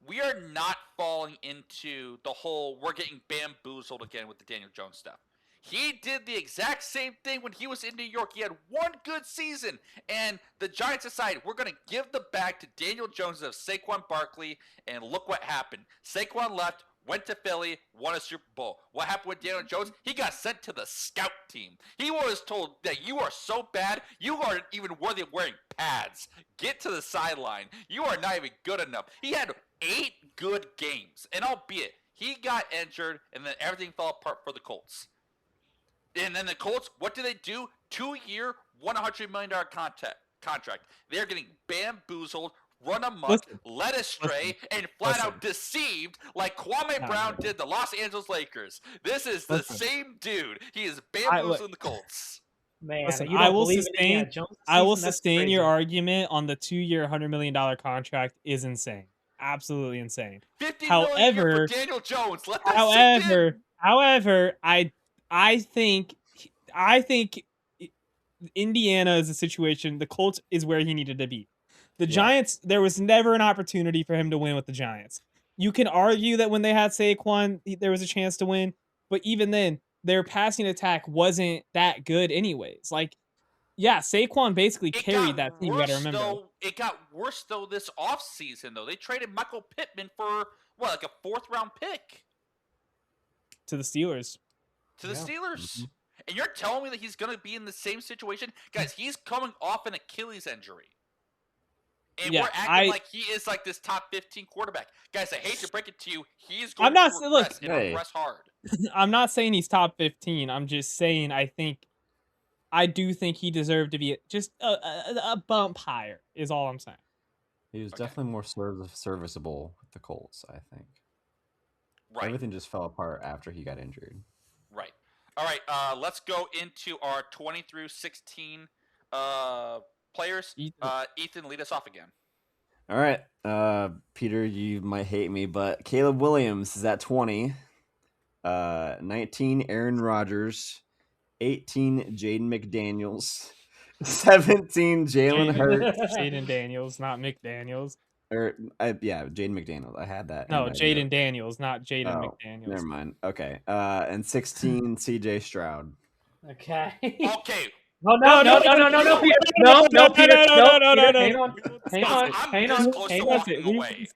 we are not falling into the whole we're getting bamboozled again with the Daniel Jones stuff. He did the exact same thing when he was in New York. He had one good season, and the Giants decided we're going to give the bag to Daniel Jones of Saquon Barkley, and look what happened. Saquon left, went to Philly, won a Super Bowl. What happened with Daniel Jones? He got sent to the scout team. He was told that you are so bad, you aren't even worthy of wearing pads. Get to the sideline. You are not even good enough. He had 8 good games, and albeit he got injured, and then everything fell apart for the Colts. And then the Colts, what do they do? 2-year, $100 million contract. They're getting bamboozled run amok, Listen, led astray, and flat out deceived like Kwame No, Brown no. did the Los Angeles Lakers. This is the Listen. same dude. He is look, bamboozling the Colts. Man, Listen, you I don't will believe in sustain. Indiana Jones this I will season? That's sustain your crazy. argument on the 2-year, $100 million contract is insane. Absolutely insane. $50 million a year for However, Daniel Jones. Let that sink in. however, I think Indiana is a situation. The Colts is where he needed to be. The Yeah. Giants, there was never an opportunity for him to win with the Giants. You can argue that when they had Saquon, there was a chance to win, but even then, their passing attack wasn't that good, anyways. Like, yeah, Saquon basically It carried got that team. You got to worse remember. though. It got worse though this offseason though. They traded Michael Pittman for what, like a 4th round pick To the Steelers. to the Yeah. Steelers. And you're telling me that he's going to be in the same situation? Guys, he's coming off an Achilles injury. And Yeah, we're acting like he is like this top 15 quarterback. Guys, I hate to break it to you. He's going I'm not to saying- look, regress and hey. regress hard. I'm not saying he's top 15. I'm just saying I do think he deserved to be just a bump higher, is all I'm saying. He was Okay. definitely more serviceable with the Colts, I think. Right. Everything just fell apart after he got injured. Right. All right. Let's go into our 20 through 16 players. Ethan, lead us off again. All right. Peter, you might hate me, but Caleb Williams is at 20. 19, Aaron Rodgers. 18, Jaden McDaniels. 17, Jalen Hurts. Jaden Daniels, not McDaniels. Jaden McDaniels. I had that. No, in my Jaden notes. Daniels, not Jaden Oh, McDaniels. Never mind. Okay. And 16, CJ Stroud. Okay. Okay. No, Peter. No, Peter. Hang on. I'm this close to walking away.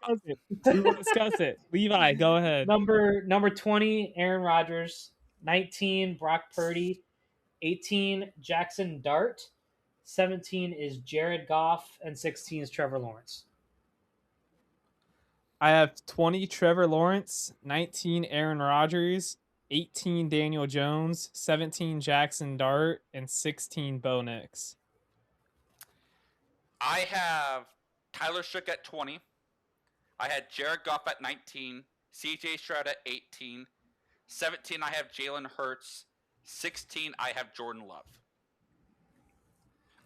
We will discuss it. Levi, go ahead. Number 20, Aaron Rodgers. 19, Brock Purdy. 18, Jackson Dart. 17 is Jared Goff, and 16 is Trevor Lawrence. I have 20 Trevor Lawrence, 19 Aaron Rodgers, 18 Daniel Jones, 17 Jackson Dart, and 16 Bo Nix. I have Tyler Shook at 20. I had Jared Goff at 19. CJ Stroud at 18. 17, I have Jalen Hurts. 16, I have Jordan Love.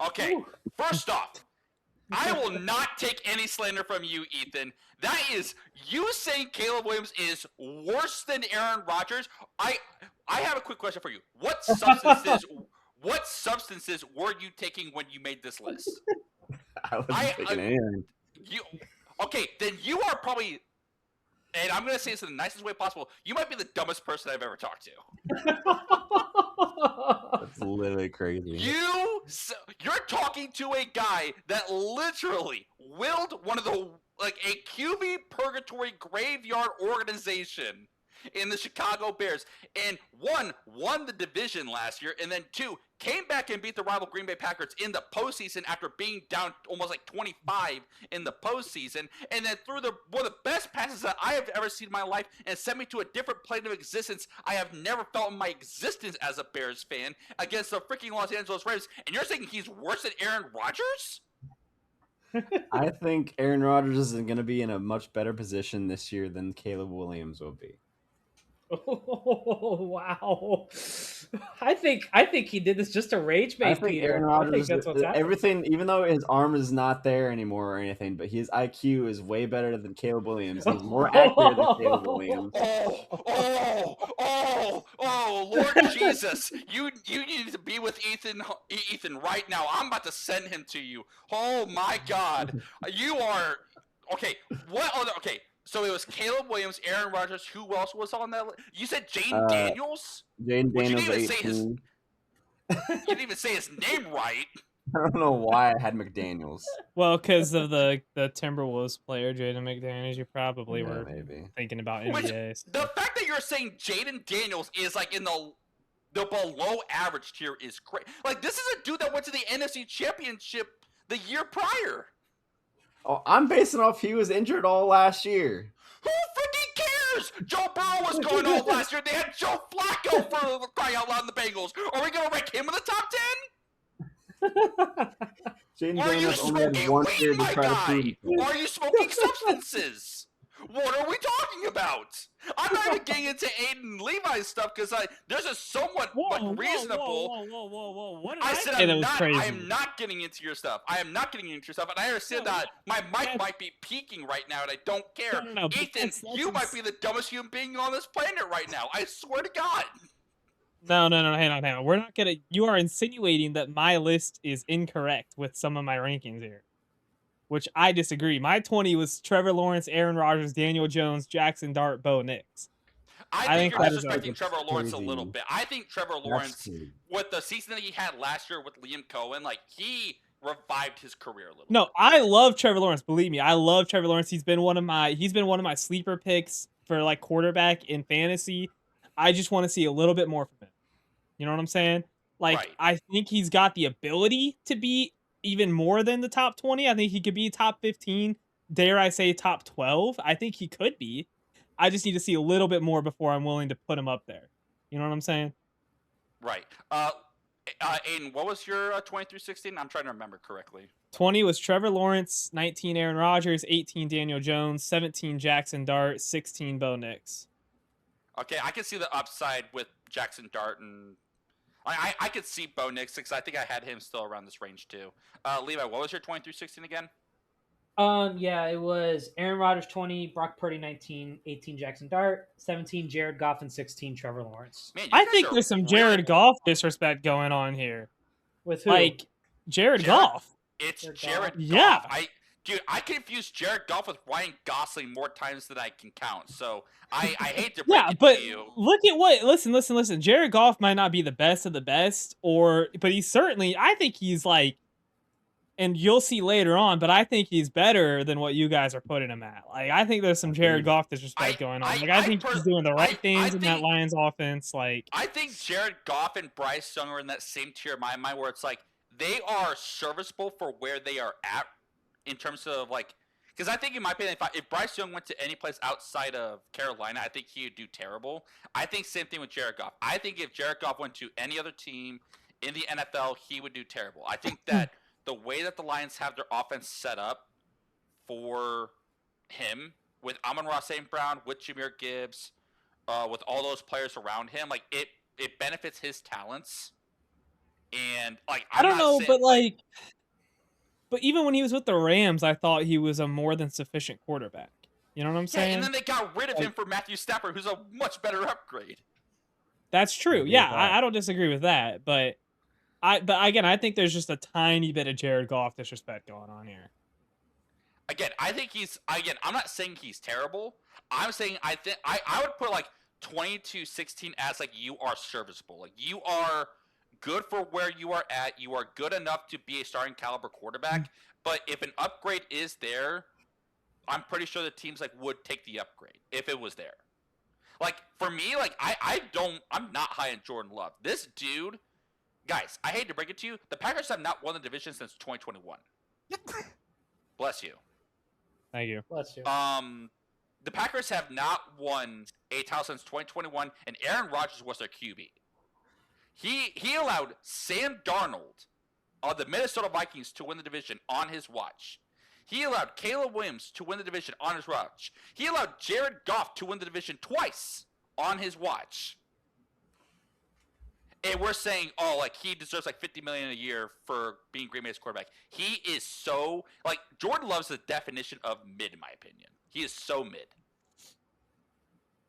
Okay, first off, I will not take any slander from you, Ethan. That is, you saying Caleb Williams is worse than Aaron Rodgers. I have a quick question for you. What substances were you taking when you made this list? I wasn't taking anything. Okay, then you are probably, and I'm going to say this in the nicest way possible, you might be the dumbest person I've ever talked to. That's literally crazy. You're talking to a guy that literally willed one of the, like, a QB purgatory graveyard organization in the Chicago Bears, and won the division last year, and then 2, came back and beat the rival Green Bay Packers in the postseason after being down almost like 25 in the postseason, and then threw one of the best passes that I have ever seen in my life and sent me to a different plane of existence I have never felt in my existence as a Bears fan against the freaking Los Angeles Rams, and you're saying he's worse than Aaron Rodgers? I think Aaron Rodgers is going to be in a much better position this year than Caleb Williams will be. Oh, wow. I think he did this just to rage I bait think Peter. Aaron I think Rodgers, that's what's happening. everything, even though his arm is not there anymore or anything, but his IQ is way better than Caleb Williams. He's more accurate than Caleb Williams. Lord Jesus. You need to be with Ethan right now. I'm about to send him to you. Oh my God. You are, okay, what other, okay. So it was Caleb Williams, Aaron Rodgers. Who else was on that list? You said Jaden Daniels? Jaden Daniels, You 18. didn't even say his name right. I don't know why I had McDaniels. Well, because of the Timberwolves player, Jaden McDaniels, you probably were Maybe. thinking about Which, NBA. So. the fact that you're saying Jaden Daniels is like in the below average tier is great. Like, this is a dude that went to the NFC Championship the year prior. Oh, I'm basing off he was injured all last year. Who freaking cares? Joe Burrow was going off last year. They had Joe Flacco for crying out loud in the Bengals. Are we going to rank him in the top 10? Jaden Are you Daniels only had smoking one weed, year to my try to prove guy? himself. Are you smoking substances? What are we talking about? I'm not even getting into Aiden Levi's stuff because there's a somewhat reasonable. What did I I said say that I'm was not. crazy? I am not getting into your stuff. I am not getting into your stuff, and I understand No, that my mic that's- might be peaking right now, and I don't care. No, but Ethan, that's you might be the dumbest human being on this planet right now. I swear to God. No, hang on. We're not gonna. You are insinuating that my list is incorrect with some of my rankings here, which I disagree. My 20 was Trevor Lawrence, Aaron Rodgers, Daniel Jones, Jackson Dart, Bo Nix. I I think think you're that is disrespecting that's Trevor Lawrence a crazy. little bit. I think Trevor That's Lawrence, crazy. with the season that he had last year with Liam Cohen, like he revived his career a little. No, bit. I love Trevor Lawrence. Believe me, I love Trevor Lawrence. He's been one of my sleeper picks for like quarterback in fantasy. I just want to see a little bit more from him. You know what I'm saying? Like, Right. I think he's got the ability to be even more than the top 20. I think he could be top 15. Dare I say top 12? I think he could be. I just need to see a little bit more before I'm willing to put him up there. You know what I'm saying? Right. Aiden, what was your 23-16? I'm trying to remember correctly. 20 was Trevor Lawrence, 19 Aaron Rodgers, 18 Daniel Jones, 17 Jackson Dart, 16 Bo Nix. Okay, I can see the upside with Jackson Dart, and I could see Bo Nix because I think I had him still around this range too. Levi, what was your 23-16 again? Yeah, it was Aaron Rodgers 20, Brock Purdy 19, 18 Jackson Dart, 17 Jared Goff, and 16 Trevor Lawrence. Man, you I guys think are there's some really- Jared Goff disrespect going on here. With who? Like, Jared Goff. It's Jared Jared Goff? Yeah. Goff. I confuse Jared Goff with Ryan Gosling more times than I can count. So I hate to break Yeah, it but to you. look at what. Listen. Jared Goff might not be the best of the best, but he's certainly. I think he's like, and you'll see later on. But I think he's better than what you guys are putting him at. Like, I think there's some Jared Goff disrespect going on. Like, I think he's doing the right things in that Lions offense. Like, I think Jared Goff and Bryce Young are in that same tier in my mind, where it's like they are serviceable for where they are at in terms of like. Because I think, in my opinion, if Bryce Young went to any place outside of Carolina, I think he would do terrible. I think same thing with Jared Goff. I think if Jared Goff went to any other team in the NFL, he would do terrible. I think that the way that the Lions have their offense set up for him, with Amon-Ra St. Brown, with Jahmyr Gibbs, with all those players around him, like it benefits his talents. And like I don't know, but like. But even when he was with the Rams, I thought he was a more than sufficient quarterback. You know what I'm saying? And then they got rid of him for Matthew Stafford, who's a much better upgrade. That's true. Yeah, I don't disagree with that. But again, I think there's just a tiny bit of Jared Goff disrespect going on here. Again, I think I'm not saying he's terrible. I'm saying I would put like 22-16 as like you are serviceable. Like you are good for where you are at. You are good enough to be a starting caliber quarterback. But if an upgrade is there, I'm pretty sure the teams like would take the upgrade if it was there. Like for me, like I'm not high on Jordan Love. This dude, guys, I hate to break it to you, the Packers have not won the division since 2021. Bless you. Thank you. Bless you. The Packers have not won a title since 2021, and Aaron Rodgers was their QB. He allowed Sam Darnold of the Minnesota Vikings to win the division on his watch. He allowed Caleb Williams to win the division on his watch. He allowed Jared Goff to win the division twice on his watch. And we're saying, oh, like he deserves like $50 million a year for being Green Bay's quarterback. He is so like Jordan Love's the definition of mid, in my opinion. He is so mid.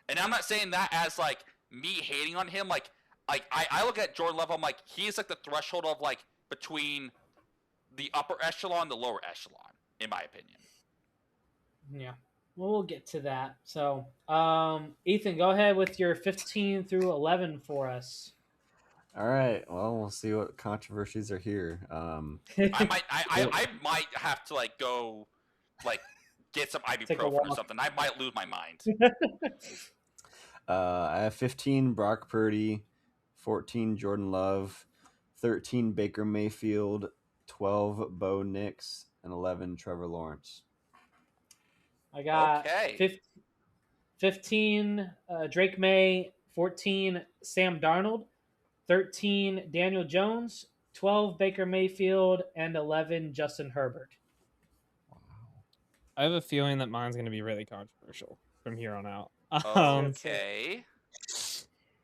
And I'm not saying that as like me hating on him. Like I look at Jordan Love, I'm like, he's like the threshold of like between the upper echelon and the lower echelon, in my opinion. Yeah. Well, we'll get to that. So, Ethan, go ahead with your 15 through 11 for us. All right. Well, we'll see what controversies are here. I might have to like go like get some ibuprofen or something. I might lose my mind. I have 15 Brock Purdy, 14 Jordan Love, 13 Baker Mayfield, 12 Bo Nix, and 11 Trevor Lawrence. I got 15 Drake May, 14 Sam Darnold, 13 Daniel Jones, 12 Baker Mayfield, and 11 Justin Herbert. I have a feeling that mine's going to be really controversial from here on out. Okay.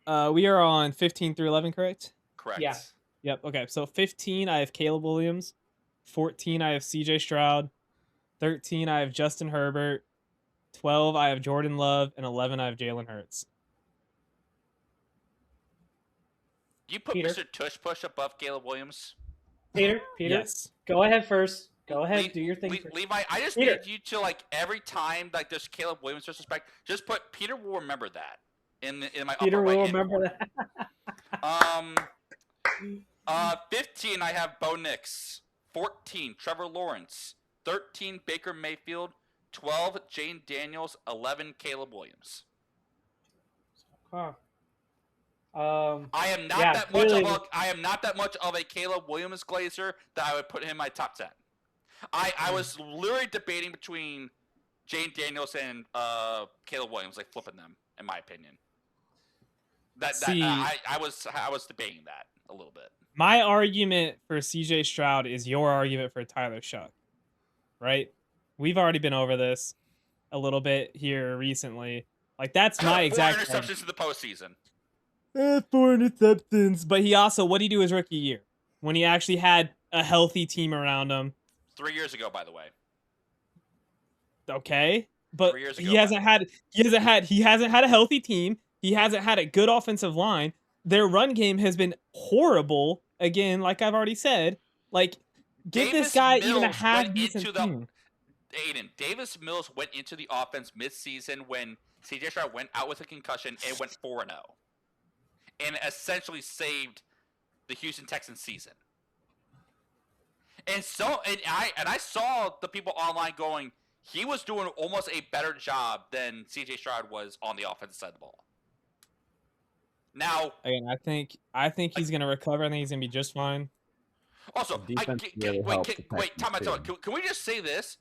We are on 15 through 11, correct? Correct. Yeah. Yep. Okay. So 15, I have Caleb Williams. 14, I have CJ Stroud. 13, I have Justin Herbert. 12, I have Jordan Love. And 11, I have Jalen Hurts. You put Peter. Mr. Tush Push above Caleb Williams? Peter, Yes. go ahead first. Go ahead, do your thing first. Levi, I just Peter. need you to, like, every time like there's Caleb Williams disrespect, just put Peter will remember that in my Peter upper will right remember that. 15, I have Bo Nix. 14, Trevor Lawrence. 13, Baker Mayfield. 12, Jane Daniels. 11, Caleb Williams. Huh. I am not that much of a I am not that much of a Caleb Williams glazer that I would put him in my top 10. I was literally debating between Jane Daniels and Caleb Williams, like flipping them, in my opinion. I was debating that a little bit. My argument for CJ Stroud is your argument for Tyler Shuck, right? We've already been over this a little bit here recently. Like, that's my exact 4 interceptions in the postseason. 4 interceptions. But he also, what did he do his rookie year? When he actually had a healthy team around him. 3 years ago, by the way. Okay. But 3 years ago, he hasn't had a healthy team. He hasn't had a good offensive line. Their run game has been horrible. Again, like I've already said. Like, give Davis this guy Mills even a half went decent into team. Aiden, Davis Mills went into the offense mid-season when CJ Stroud went out with a concussion and went 4-0. And essentially saved the Houston Texans season. And I saw the people online going, he was doing almost a better job than CJ Stroud was on the offensive side of the ball. Now, Again, I think he's gonna recover. I think he's gonna be just fine. also, Defense really helped the wait, time Texans, out. Can we just say this?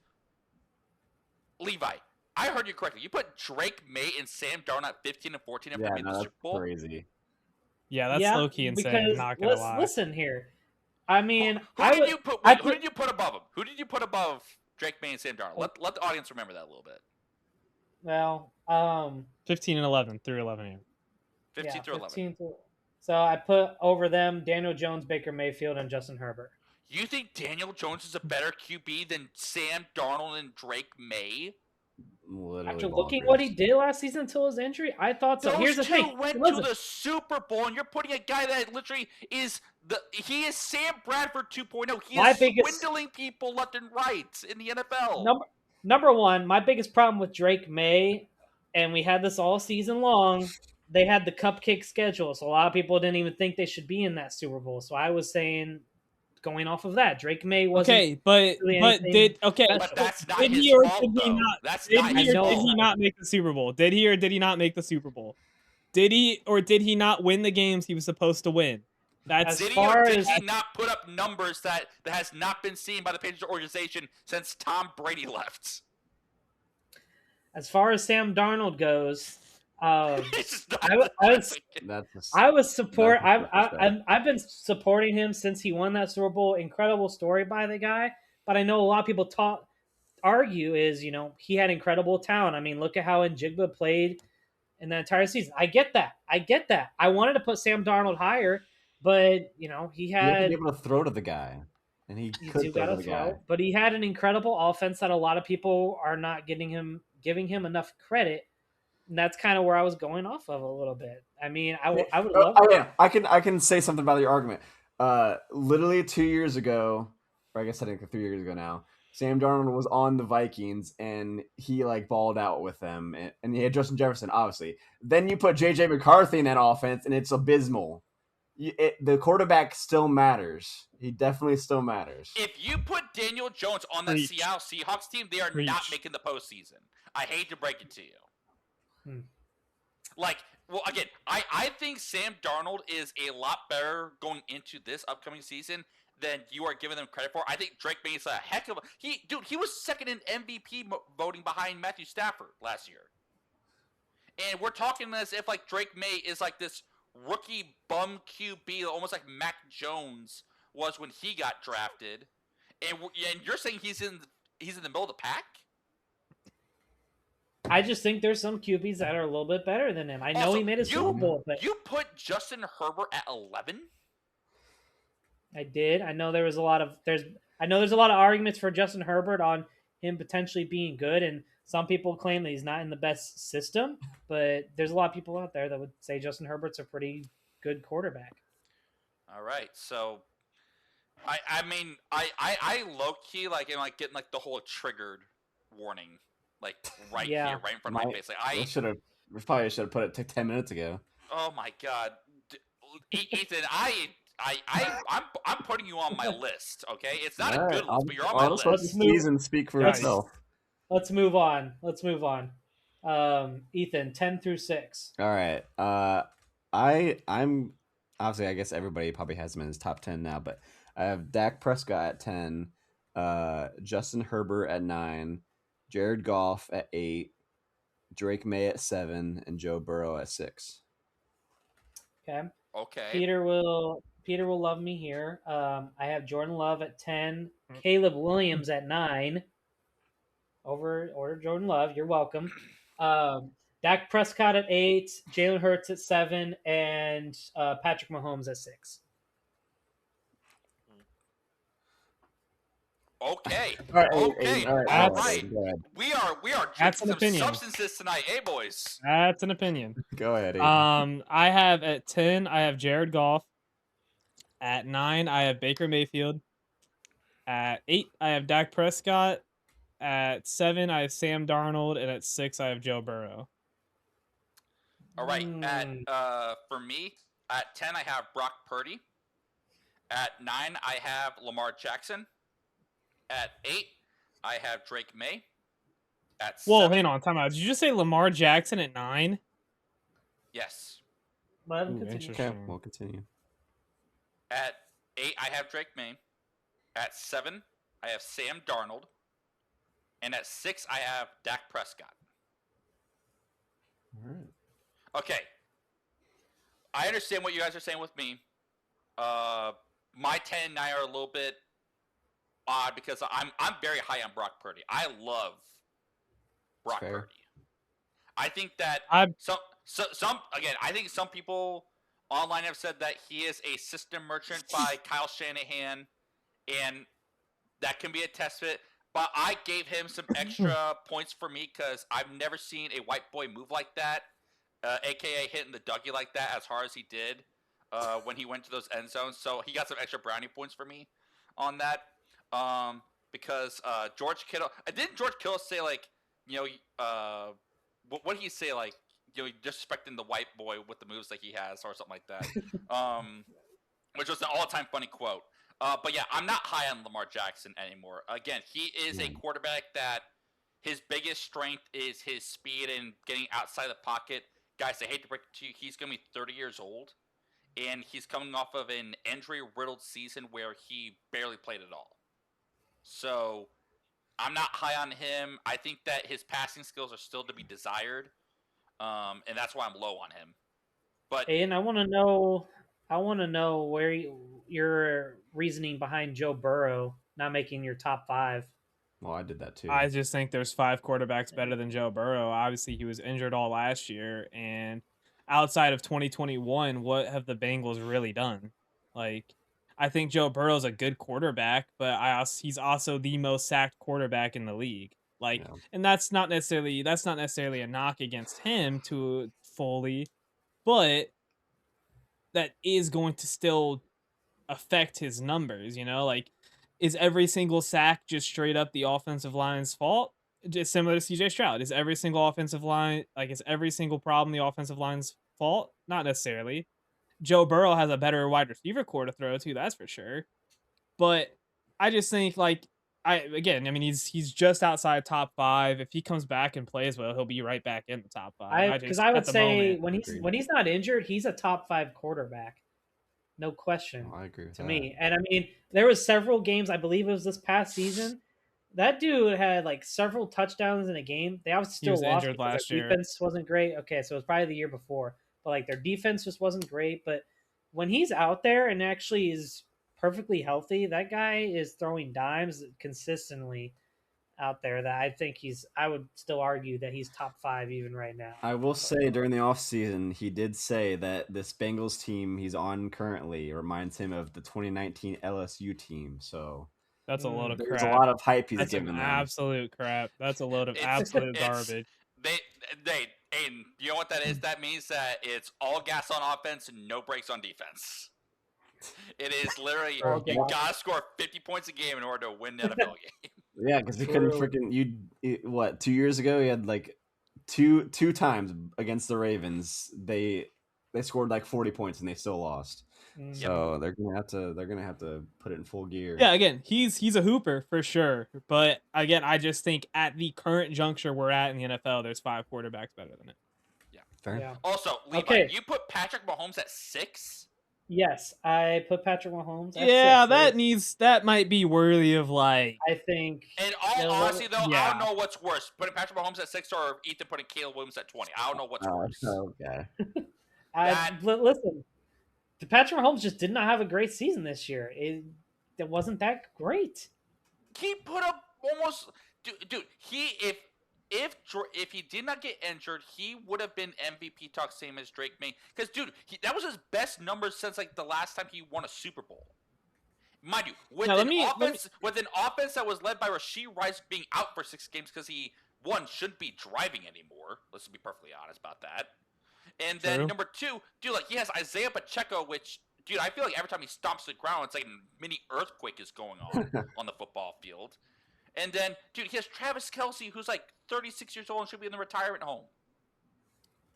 Levi, I heard you correctly. You put Drake May and Sam Darnold at 15 and 14 after being the that's Super Bowl. crazy. Yeah, that's low key insane. Because Not gonna lie. listen here. I mean, Who did you put above him? Who did you put above Drake May and Sam Darnold? Let the audience remember that a little bit. Well, 15 and 11 through 11 here. 15 through 11. So I put over them Daniel Jones, Baker Mayfield, and Justin Herbert. You think Daniel Jones is a better QB than Sam Darnold and Drake May? Literally After looking bonkers. what he did last season until his injury, I thought so. Those Here's the two thing. went Listen, to the Super Bowl, and you're putting a guy that literally is he is Sam Bradford 2.0. He is swindling people left and right in the NFL. Number one, my biggest problem with Drake May, and we had this all season long, they had the cupcake schedule, so a lot of people didn't even think they should be in that Super Bowl. So I was saying, going off of that, Drake May wasn't but really but that's not his fault, though. That's did not his fault. Did he not make the Super Bowl? Did he or did he not make the Super Bowl? Did he or did he not win the games he was supposed to win? That's did he not put up numbers that has not been seen by the Patriots organization since Tom Brady left? As far as Sam Darnold goes, I've been supporting him since he won that Super Bowl. Incredible story by the guy, but I know a lot of people argue is he had incredible talent. I mean, look at how Njigba played in the entire season. I get that. I wanted to put Sam Darnold higher, but he had you have to be able to throw to the guy, and he could throw to the guy. But he had an incredible offense that a lot of people are not giving him enough credit. And that's kind of where I was going off of a little bit. I mean, I would love. I can say something about your argument. Literally 2 years ago, or I guess I think 3 years ago now, Sam Darnold was on the Vikings and he balled out with them, and he had Justin Jefferson, obviously. Then you put JJ McCarthy in that offense, and it's abysmal. The quarterback still matters. He definitely still matters. If you put Daniel Jones on that Seattle Seahawks team, they are not making the postseason. I hate to break it to you. Again, I think Sam Darnold is a lot better going into this upcoming season than you are giving them credit for. I think Drake May is a heck of a... He was second in MVP voting behind Matthew Stafford last year. And we're talking as if Drake May is this rookie bum QB, almost like Mac Jones was when he got drafted, and you're saying he's in the middle of the pack. I just think there's some QBs that are a little bit better than him. I know Also, he made a Super Bowl, but you put Justin Herbert at 11. I did. I know there's a lot of arguments for Justin Herbert on him potentially being good, and some people claim that he's not in the best system. But there's a lot of people out there that would say Justin Herbert's a pretty good quarterback. All right, so I mean I low key like am like getting like the whole triggered warning like right Yeah. here, right in front of my face. Like we probably should have put it 10 minutes ago. Oh my god, Ethan, I'm putting you on my list. Okay, it's not a good list, but you're on my Let the list. season speak for Nice. itself. Let's move on. Ethan, 10 through 6. All right. I'm obviously, I guess everybody probably has him in his top 10 now, but I have Dak Prescott at 10, Justin Herbert at 9, Jared Goff at 8, Drake May at 7, and Joe Burrow at 6. Okay. Okay. Peter will love me here. I have Jordan Love at 10, Caleb Williams at 9. Order Jordan Love. You're welcome. Dak Prescott at 8, Jalen Hurts at 7, and Patrick Mahomes at 6. Okay. All right, Okay. all right, All go right. ahead, go ahead. We are That's drinking an some opinion. substances tonight, hey boys. That's an opinion. Go ahead. Aiden. I have at 10, I have Jared Goff. At 9, I have Baker Mayfield. At 8, I have Dak Prescott. At 7, I have Sam Darnold, and at 6, I have Joe Burrow. All right. At for me, at 10 I have Brock Purdy. At 9 I have Lamar Jackson. At 8 I have Drake May. At Whoa, 7, hang on, time out. Did you just say Lamar Jackson at 9? yes. Interesting. Okay, we'll continue. At 8 I have Drake May. At 7 I have Sam Darnold. And at 6 I have Dak Prescott. All right. Okay. I understand what you guys are saying with me. My 10 and 9 are a little bit odd because I'm very high on Brock Purdy. I love Brock Purdy. I think that I think some people online have said that he is a system merchant by Kyle Shanahan, and that can be a test fit. But I gave him some extra points for me because I've never seen a white boy move like that, aka hitting the Dougie like that as hard as he did when he went to those end zones. So he got some extra brownie points for me on that because George Kittle. Didn't George Kittle say like, what did he say like, disrespecting the white boy with the moves that he has or something like that, which was an all-time funny quote. But yeah, I'm not high on Lamar Jackson anymore. Again, he is a quarterback that his biggest strength is his speed and getting outside the pocket. Guys, I hate to break it to you, he's going to be 30 years old, and he's coming off of an injury-riddled season where he barely played at all. So I'm not high on him. I think that his passing skills are still to be desired, and that's why I'm low on him. But and I want to know where your reasoning behind Joe Burrow not making your top 5. Well, I did that too. I just think there's 5 quarterbacks better than Joe Burrow. Obviously, he was injured all last year, and outside of 2021, what have the Bengals really done? Like, I think Joe Burrow's a good quarterback, but he's also the most sacked quarterback in the league. Like, Yeah. and that's not necessarily a knock against him to fully, but that is going to still affect his numbers, like, is every single sack just straight up the offensive line's fault? Just similar to CJ Stroud. Is every single problem the offensive line's fault? Not necessarily. Joe Burrow has a better wide receiver core to throw to, that's for sure. But I just think he's just outside top 5. If he comes back and plays well, he'll be right back in the top 5. Because I would say moment, when he's not injured, he's a top 5 quarterback. No question. I agree with to that. me. And I mean, there was several games, I believe it was this past season, that dude had like several touchdowns in a game. They obviously still lost because last their year. defense wasn't great. Okay, so it was probably the year before. But like their defense just wasn't great. But when he's out there and actually is perfectly healthy, that guy is throwing dimes consistently out there that I think I would still argue that he's top 5 even right now. I will say during the offseason, he did say that this Bengals team he's on currently reminds him of the 2019 LSU team. So That's a load of there's a crap. lot of hype he's That's giving some them. absolute crap. That's a load of It's- absolute it's- garbage. And you know what that is? That means that it's all gas on offense and no brakes on defense. It is literally All you gas. gotta score 50 points a game in order to win an NFL game. Yeah, because he couldn't True. freaking what 2 years ago he had like two times against the Ravens they scored like 40 points and they still lost. Mm. So they're gonna have to put it in full gear. Yeah, again, he's a hooper for sure. But again, I just think at the current juncture we're at in the NFL, there's 5 quarterbacks better than it. Fair. Yeah. Also, Levi, Okay. you put Patrick Mahomes at 6? Yes, I put Patrick Mahomes. At Yeah, 6. that might be worthy of like. I think. In all honesty, though, I yeah. don't know what's worse: putting Patrick Mahomes at 6 or Ethan putting Caleb Williams at 20. I don't know what's worse. Okay. Listen, the Patrick Mahomes just did not have a great season this year. It wasn't that great. He put up almost, dude. If he did not get injured, he would have been MVP talk same as Drake May. Because dude, that was his best numbers since like the last time he won a Super Bowl. Mind you, with Now, an offense that was led by Rashee Rice being out for 6 games because he shouldn't be driving anymore. Let's be perfectly honest about that. And then True. number 2, dude, like he has Isaiah Pacheco, which dude, I feel like every time he stomps the ground, it's like a mini earthquake is going on the football field. And then, dude, he has Travis Kelce, who's like 36 years old and should be in the retirement home.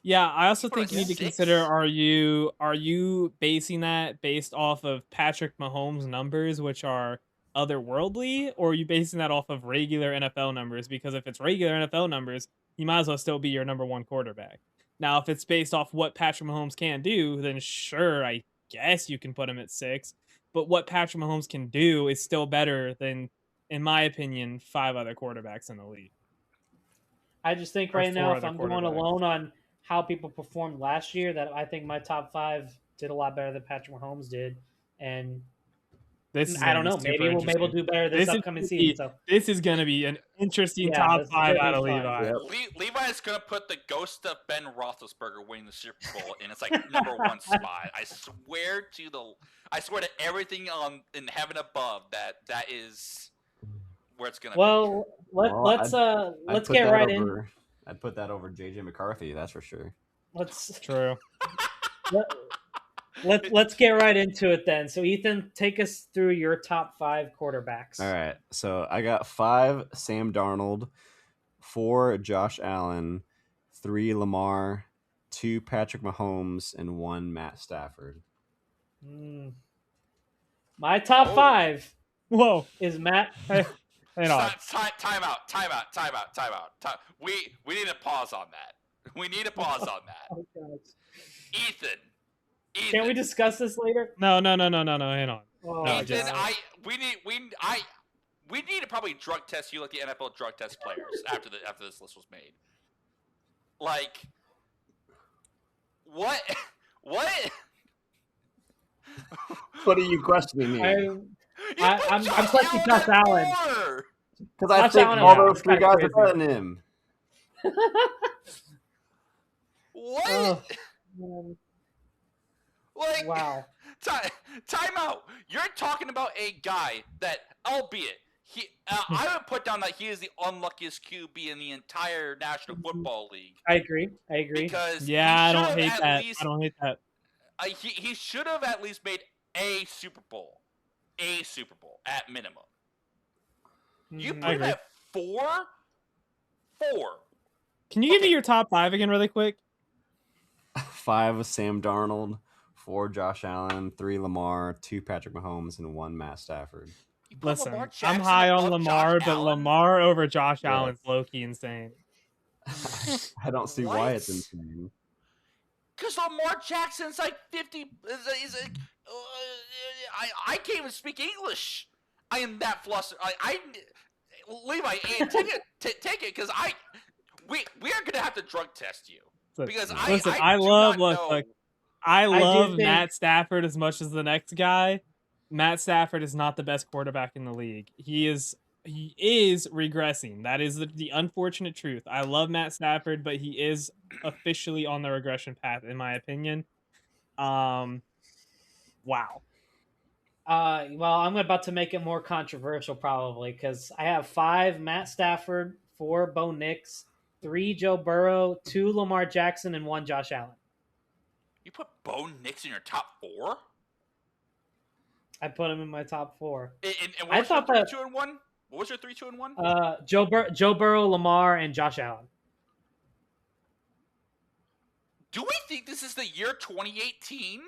Yeah, I also Put think a you need to 6? consider: are you basing that based off of Patrick Mahomes' numbers, which are otherworldly, or are you basing that off of regular NFL numbers? Because if it's regular NFL numbers, he might as well still be your number 1 quarterback. Now, if it's based off what Patrick Mahomes can do, then sure, I guess you can put him at 6. But what Patrick Mahomes can do is still better than, in my opinion, 5 other quarterbacks in the league. I just think Or right now, 4 if other I'm going quarterbacks. alone on how people performed last year, that I think my top 5 did a lot better than Patrick Mahomes did. And This is I don't gonna know, be super maybe we'll interesting. do better this This is upcoming gonna season. be- So This is going to be an interesting Yeah, top this is 5 gonna out of be fun. Levi. Yep. Levi is gonna put the ghost of Ben Roethlisberger winning the Super Bowl in its like number 1 spot. I swear to everything in heaven above that is where it's gonna be. well, let's I'd put get that right in. over, I'd put that over JJ McCarthy, that's for sure. Let's True. let's get right into it then. So Ethan, take us through your top 5 quarterbacks. All right. So I got 5 Sam Darnold, 4 Josh Allen, 3 Lamar, 2 Patrick Mahomes, and 1 Matt Stafford. My top 5 Whoa. is Matt. Hang on. Time out. We need to pause on that. We need to pause on that. Oh, God. Ethan. Can we discuss this later? No. Hang on. Oh, No, my Ethan, God. we need to probably drug test you like the NFL drug test players after this list was made. Like, what? What are you questioning me? I'm questioning Josh Allen. Because I Josh think Allen all is those 3 kinda guys crazy. are better than him. What? Oh, Like, wow. time out. You're talking about a guy that, albeit I would put down that he is the unluckiest QB in the entire National Football League. I agree. Because Yeah, I he don't should hate have that. at least- I don't hate that. he should have at least made a Super Bowl at minimum. You Mhm. put him agree. at 4. Can you give me Okay. your top 5 again really quick? 5 Sam Darnold, 4 Josh Allen, 3 Lamar, 2 Patrick Mahomes, and 1 Matt Stafford. You put Listen, Lamar I'm Jackson high on above Lamar, Josh but Allen? Lamar over Josh Yeah. Allen's low-key insane. I don't see why it's What? insane. Because Lamar Jackson's like 50. He's like, I can't even speak English. I am that flustered. Levi, take it, because we are gonna have to drug test you because I I do love not know. I love think- Matt Stafford as much as the next guy, Matt Stafford is not the best quarterback in the league. He is regressing. That is the unfortunate truth. I love Matt Stafford, but he is officially on the regression path, in my opinion. Wow. Well, I'm about to make it more controversial probably because I have 5 Matt Stafford, 4 Bo Nix, 3 Joe Burrow, 2 Lamar Jackson, and 1 Josh Allen. You put Bo Nix in your top 4? I put him in my top 4. And I what was your thought 3, that 2, and 1? What was your 3, 2, and 1? Joe Burrow, Lamar, and Josh Allen. Do we think this is the year 2018?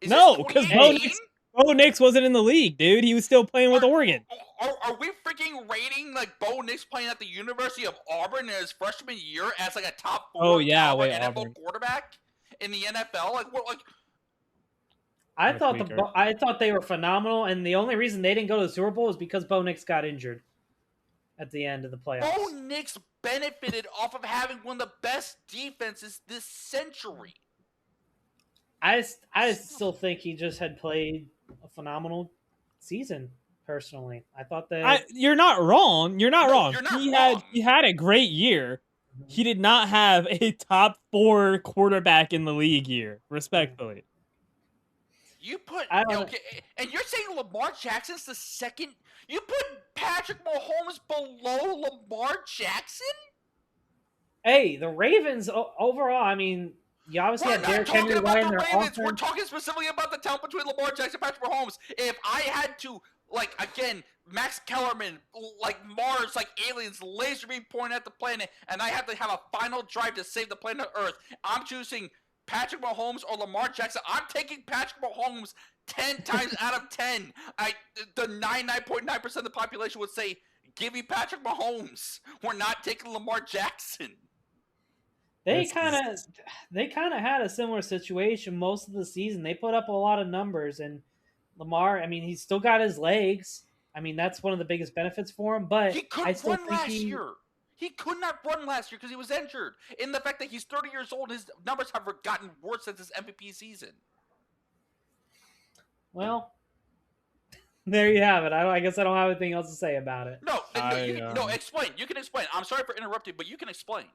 No, because Bo Nix wasn't in the league, dude. He was still playing with Oregon. Are we freaking rating like Bo Nix playing at the University of Auburn in his freshman year as like a top 4 caliber NFL Auburn. quarterback in the NFL? Like what? Like I thought they were phenomenal, and the only reason they didn't go to the Super Bowl is because Bo Nix got injured at the end of the playoffs. Bo Nix benefited off of having one of the best defenses this century. I still think he just had played a phenomenal season. Personally, I thought that you're not wrong. You're not wrong. You're not wrong. He had a great year. He did not have a top 4 quarterback in the league year. Respectfully, you put okay, and you're saying Lamar Jackson's the second. You put Patrick Mahomes below Lamar Jackson? Hey, the Ravens overall. I mean, you obviously We're have not Derrick talking Henry about running the their Ravens. offense. We're talking specifically about the talent between Lamar Jackson and Patrick Mahomes. If I had to, like, again, Max Kellerman, like Mars, like aliens, laser beam pointing at the planet, and I have to have a final drive to save the planet Earth, I'm choosing Patrick Mahomes or Lamar Jackson. I'm taking Patrick Mahomes 10 times out of 10. The 99.9% of the population would say, give me Patrick Mahomes. We're not taking Lamar Jackson. They kind of had a similar situation most of the season. They put up a lot of numbers, and Lamar, I mean, he's still got his legs. I mean, that's one of the biggest benefits for him. But he couldn't run last year. He could not run last year because he was injured. In the fact that he's 30 years old, his numbers have gotten worse since his MVP season. Well, there you have it. I guess I don't have anything else to say about it. No, explain. You can explain. I'm sorry for interrupting, but you can explain.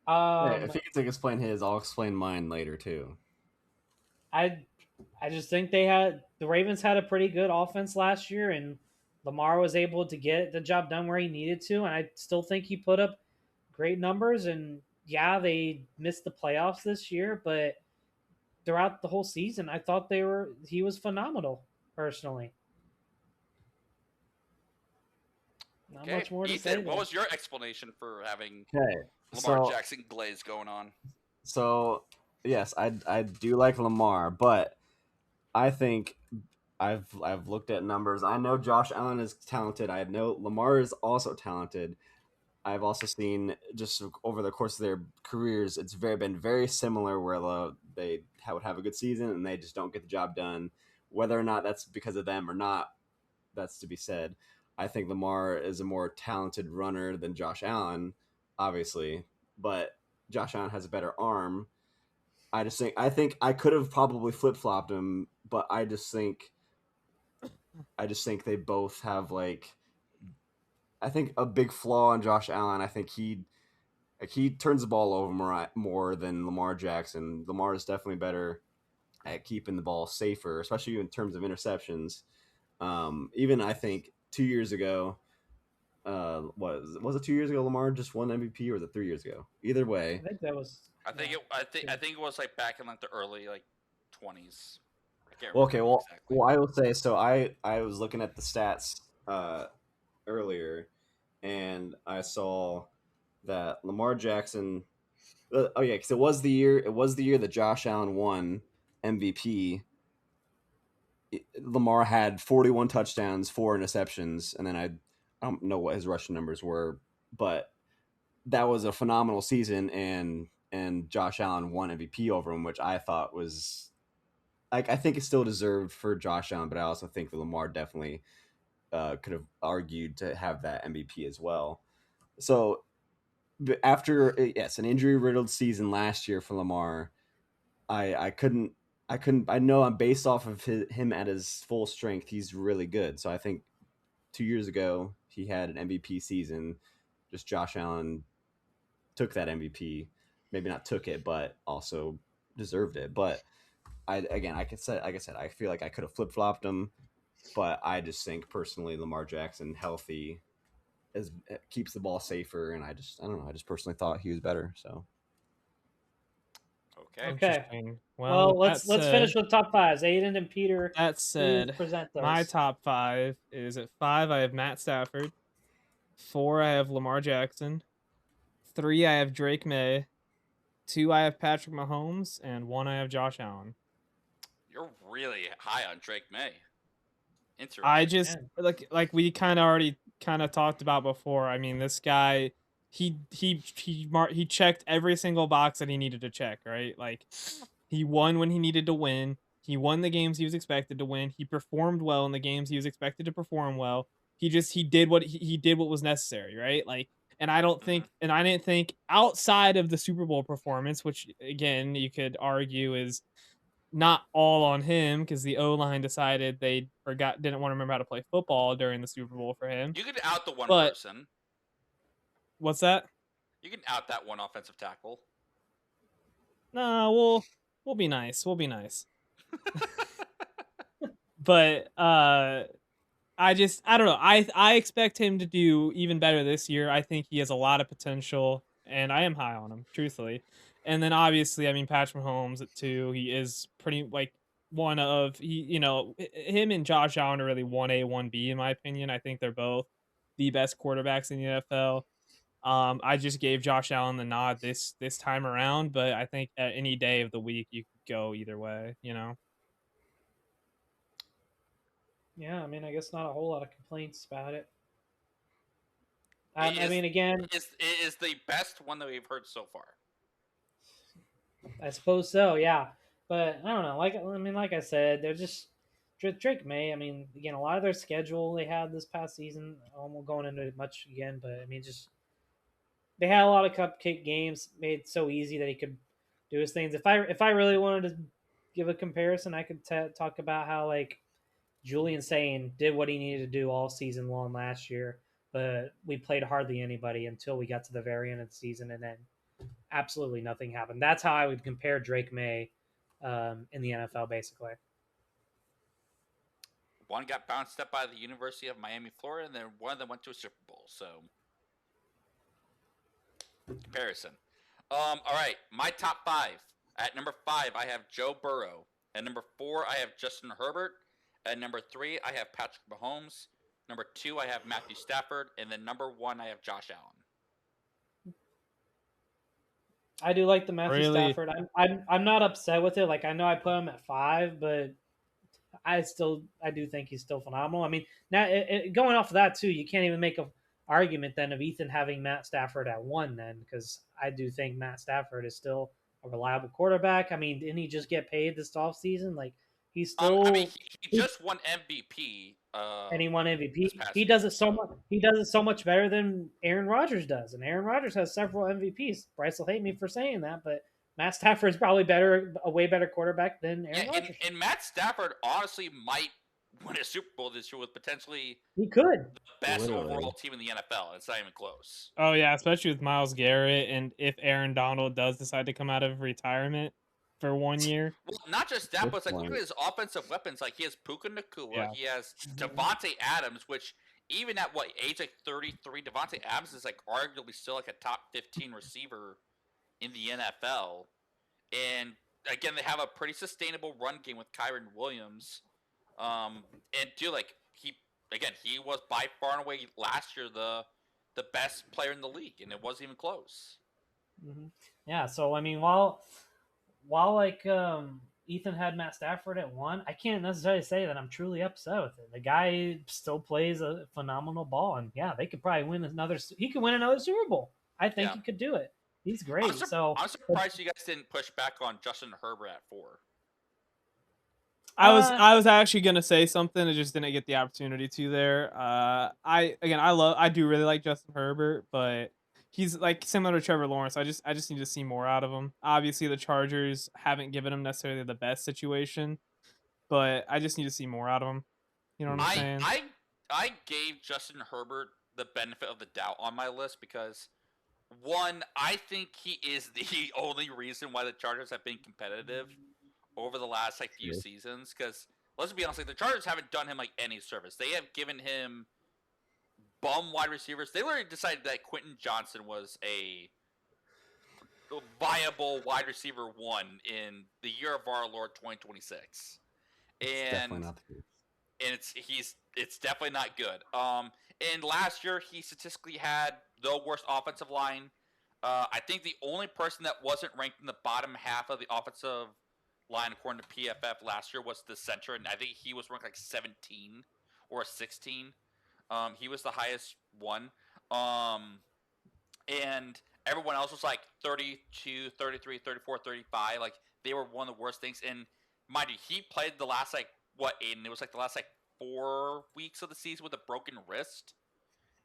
If he can explain his, I'll explain mine later too. I just think the Ravens had a pretty good offense last year, and Lamar was able to get the job done where he needed to, and I still think he put up great numbers. And yeah, they missed the playoffs this year, but throughout the whole season, I thought he was phenomenal. Personally, not much more to say. Ethan, what was your explanation for having Lamar Jackson glaze going on? So yes, I do like Lamar, but I think I've looked at numbers. I know Josh Allen is talented. I know Lamar is also talented. I've also seen just over the course of their careers, it's been very similar where they would have a good season and they just don't get the job done. Whether or not that's because of them or not, that's to be said. I think Lamar is a more talented runner than Josh Allen, obviously, but Josh Allen has a better arm. I think I could have probably flip-flopped him, but I just think they both have I think a big flaw in Josh Allen. I think he turns the ball over more than Lamar Jackson. Lamar is definitely better at keeping the ball safer, especially in terms of interceptions. Even I think 2 years ago, was it 2 years ago? Lamar just won MVP, or was it 3 years ago? Either way, I think that was. I think it was like back in like the early 20s. Okay, well, I will say so. I was looking at the stats earlier, and I saw that Lamar Jackson. Because it was the year that Josh Allen won MVP. Lamar had 41 touchdowns, 4 interceptions, and then I don't know what his rushing numbers were, but that was a phenomenal season, and Josh Allen won MVP over him, which I thought was I think it's still deserved for Josh Allen, but I also think that Lamar definitely could have argued to have that MVP as well. So after an injury riddled season last year for Lamar, I couldn't I know I'm based off of him at his full strength. He's really good. So I think 2 years ago he had an MVP season. Just Josh Allen took that MVP. Maybe not took it, but also deserved it. But like I said, I feel like I could have flip flopped him, but I just think personally Lamar Jackson healthy keeps the ball safer, and I don't know. I just personally thought he was better. So Okay. Okay. Interesting. Well, with let's finish with top fives. Aiden and Peter, that please said, present my those. top 5 is at 5 I have Matt Stafford, 4 I have Lamar Jackson, 3 I have Drake May, 2 I have Patrick Mahomes, and 1 I have Josh Allen. You're really high on Drake May. Interesting. I just Yeah. like we kind of already kind of talked about before. I mean, this guy, he checked every single box that he needed to check, right? Like he won when he needed to win. He won the games he was expected to win. He performed well in the games he was expected to perform well. He did what he did what was necessary, right? Like, and I don't think, and I didn't think outside of the Super Bowl performance, which again you could argue is not all on him because the O line decided they didn't want to remember how to play football during the Super Bowl for him. You can out the one But person. what's that? You can out that one offensive tackle. No, we'll be nice. We'll be nice. But I don't know. I expect him to do even better this year. I think he has a lot of potential, and I am high on him, truthfully. And then obviously, I mean, Patrick Mahomes at 2, he is pretty like one of him and Josh Allen are really 1A, 1B in my opinion. I think they're both the best quarterbacks in the NFL. I just gave Josh Allen the nod this time around, but I think at any day of the week you could go either way, you know. Yeah, I mean, I guess not a whole lot of complaints about it. It I mean, again, it is the best one that we've heard so far. I suppose so, yeah. But I don't know. Like I said, they're just Drake May. I mean, again, a lot of their schedule they had this past season. I won't go into it much again, but I mean, just they had a lot of cupcake games made it so easy that he could do his things. If I really wanted to give a comparison, I could talk about how like Julian Sane did what he needed to do all season long last year, but we played hardly anybody until we got to the very end of the season, and then absolutely nothing happened. That's how I would compare Drake May in the NFL, basically. One got bounced up by the University of Miami, Florida, and then one of them went to a Super Bowl. So, comparison. All right, my top 5. At number 5, I have Joe Burrow. At number 4, I have Justin Herbert. At number 3, I have Patrick Mahomes. Number 2, I have Matthew Stafford, and then number 1, I have Josh Allen. I do like the Matthew Really? Stafford. I'm not upset with it. Like I know I put him at 5, but I do think he's still phenomenal. I mean, now going off of that too, you can't even make a argument then of Ethan having Matt Stafford at 1 then, because I do think Matt Stafford is still a reliable quarterback. I mean, didn't he just get paid this offseason? Like he's still I mean, he just won MVP. And he won MVP. He year, does it so much. He does it so much better than Aaron Rodgers does, and Aaron Rodgers has several MVPs. Bryce will hate me for saying that, but Matt Stafford is probably a way better quarterback than Aaron Rodgers. And Matt Stafford honestly might win a Super Bowl this year with potentially He could the best overall team in the NFL. It's not even close. Oh yeah, especially with Myles Garrett, and if Aaron Donald does decide to come out of retirement for 1 year. Well, not just that, but it's like look at his offensive weapons. Like he has Puka Nacua, Yeah. he has Devontae Adams, which even at what age like 33, Devontae Adams is like arguably still like a top 15 receiver in the NFL. And again, they have a pretty sustainable run game with Kyron Williams. And dude, like he was by far and away last year the best player in the league, and it wasn't even close. Mm-hmm. Yeah. So I mean, while like Ethan had Matt Stafford at 1, I can't necessarily say that I'm truly upset with it. The guy still plays a phenomenal ball, and yeah, they could probably win another. He could win another Super Bowl. I think he could do it. He's great. I'm surprised you guys didn't push back on Justin Herbert at 4. I was actually gonna say something. I just didn't get the opportunity to there. I do really like Justin Herbert, but he's like similar to Trevor Lawrence. I just need to see more out of him. Obviously, the Chargers haven't given him necessarily the best situation, but I just need to see more out of him. You know what I'm I saying? I I gave Justin Herbert the benefit of the doubt on my list because one, I think he is the only reason why the Chargers have been competitive over the last like few True. seasons. Because let's be honest, like the Chargers haven't done him like any service. They have given him bum wide receivers. They literally decided that Quentin Johnson was a viable wide receiver one in the year of our Lord 2026, It's and definitely not the case. it's definitely not good. And last year he statistically had the worst offensive line. I think the only person that wasn't ranked in the bottom half of the offensive line according to PFF last year was the center, and I think he was ranked like 17 or 16. He was the highest one. And everyone else was like 32, 33, 34, 35. Like they were one of the worst things. And mind you, he played the last like what, Aiden? It was like the last like 4 weeks of the season with a broken wrist,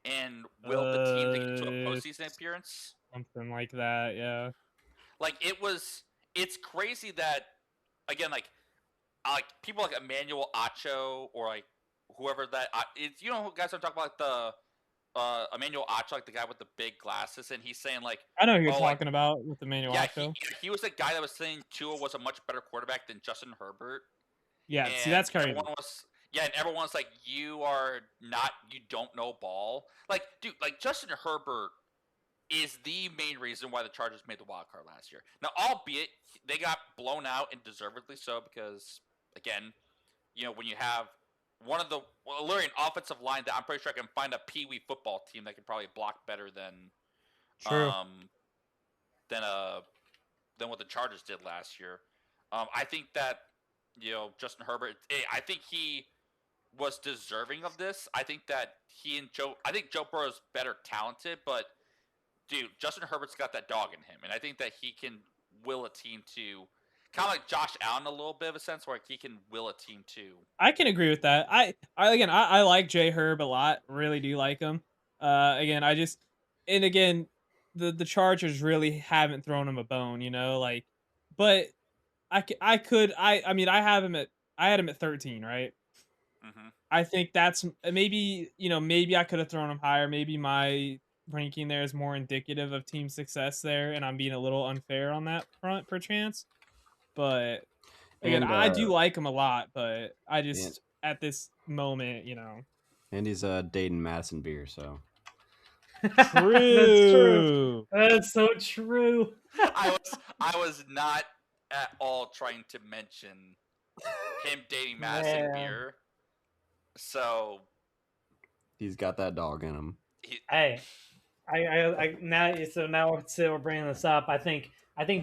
and willed the team to get to a postseason appearance. Something like that, yeah. Like it's crazy that again, like people like Emmanuel Acho or like whoever that it's, you know, who guys I'm talking about, like the Emmanuel Acho, like the guy with the big glasses, and he's saying like, I know who you're oh, like talking about with Emmanuel yeah, Acho. he was the guy that was saying Tua was a much better quarterback than Justin Herbert, Yeah, see, and that's crazy. everyone's like, you don't know ball. Like, dude, like Justin Herbert is the main reason why the Chargers made the wild card last year. Now, albeit they got blown out and deservedly so because, again, you know, when you have one of the literally an offensive line that I'm pretty sure I can find a Pee Wee football team that can probably block better than True. than what the Chargers did last year. I think that, you know, Justin Herbert, I think he was deserving of this. I think that I think Joe Burrow's better talented, but dude, Justin Herbert's got that dog in him, and I think that he can will a team to kind of like Josh Allen, a little bit of a sense where he can will a team to. I can agree with that. I like J Herb a lot. Really do like him. Again, the Chargers really haven't thrown him a bone, you know, like, but I mean, I had him at 13, right? Mm-hmm. I think that's maybe, you know, maybe I could have thrown him higher. Maybe my ranking there is more indicative of team success there, and I'm being a little unfair on that front, perchance. But again, And I do like him a lot, but I and, just at this moment, you know. and he's Dayton Madison beer, so That's true. True. That's so true. I was not at all trying to mention him dating Madison Yeah. Beer. So he's got that dog in him. Hey, I now since we're bringing this up, I think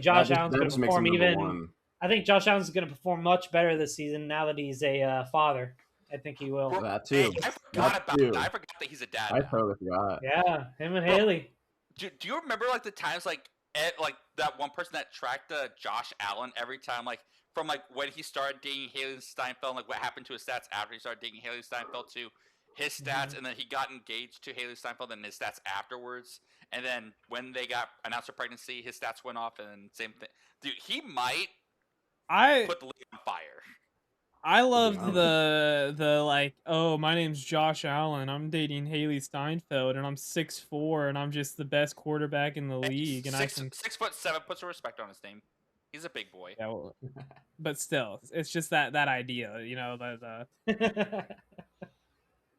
Josh Allen's going to perform even. I think Josh Allen's going to perform much better this season now that he's a father. I think he will. That too. I forgot about that. I forgot that he's a dad. I now. totally forgot. Yeah, him and Haley. Do you remember like the times like that one person that tracked Josh Allen every time, like from like when he started dating Haley Steinfeld, like what happened to his stats after he started dating Haley Steinfeld, to his stats, and then he got engaged to Haley Steinfeld, and his stats afterwards, and then when they got announced their pregnancy, his stats went off, and same thing. Dude, he might put the league on fire. I loved the like, oh, my name's Josh Allen. I'm dating Haley Steinfeld, and I'm 6'4", and I'm just the best quarterback in the league. And 6'7", put some respect on his name. He's a big boy. Yeah, well, but still, it's just that idea, you know,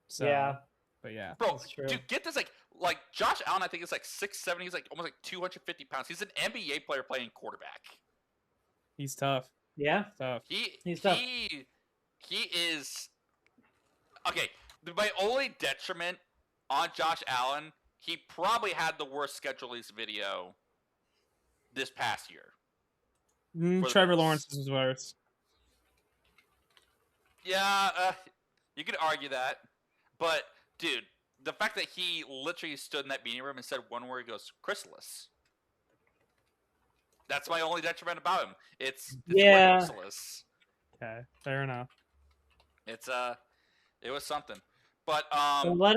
so, yeah. But yeah, bro, dude, get this, like Josh Allen, I think is like 6'7". He's like almost like 250 pounds. He's an NBA player playing quarterback. He's tough. Yeah, tough. He's tough. He is okay. My only detriment on Josh Allen, he probably had the worst schedule release video this past year. Trevor Lawrence is worse. Yeah, you could argue that, but dude, the fact that he literally stood in that meeting room and said one word, he goes, "Chrysalis." That's my only detriment about him. It's chrysalis. Okay, fair enough. It was something, but so let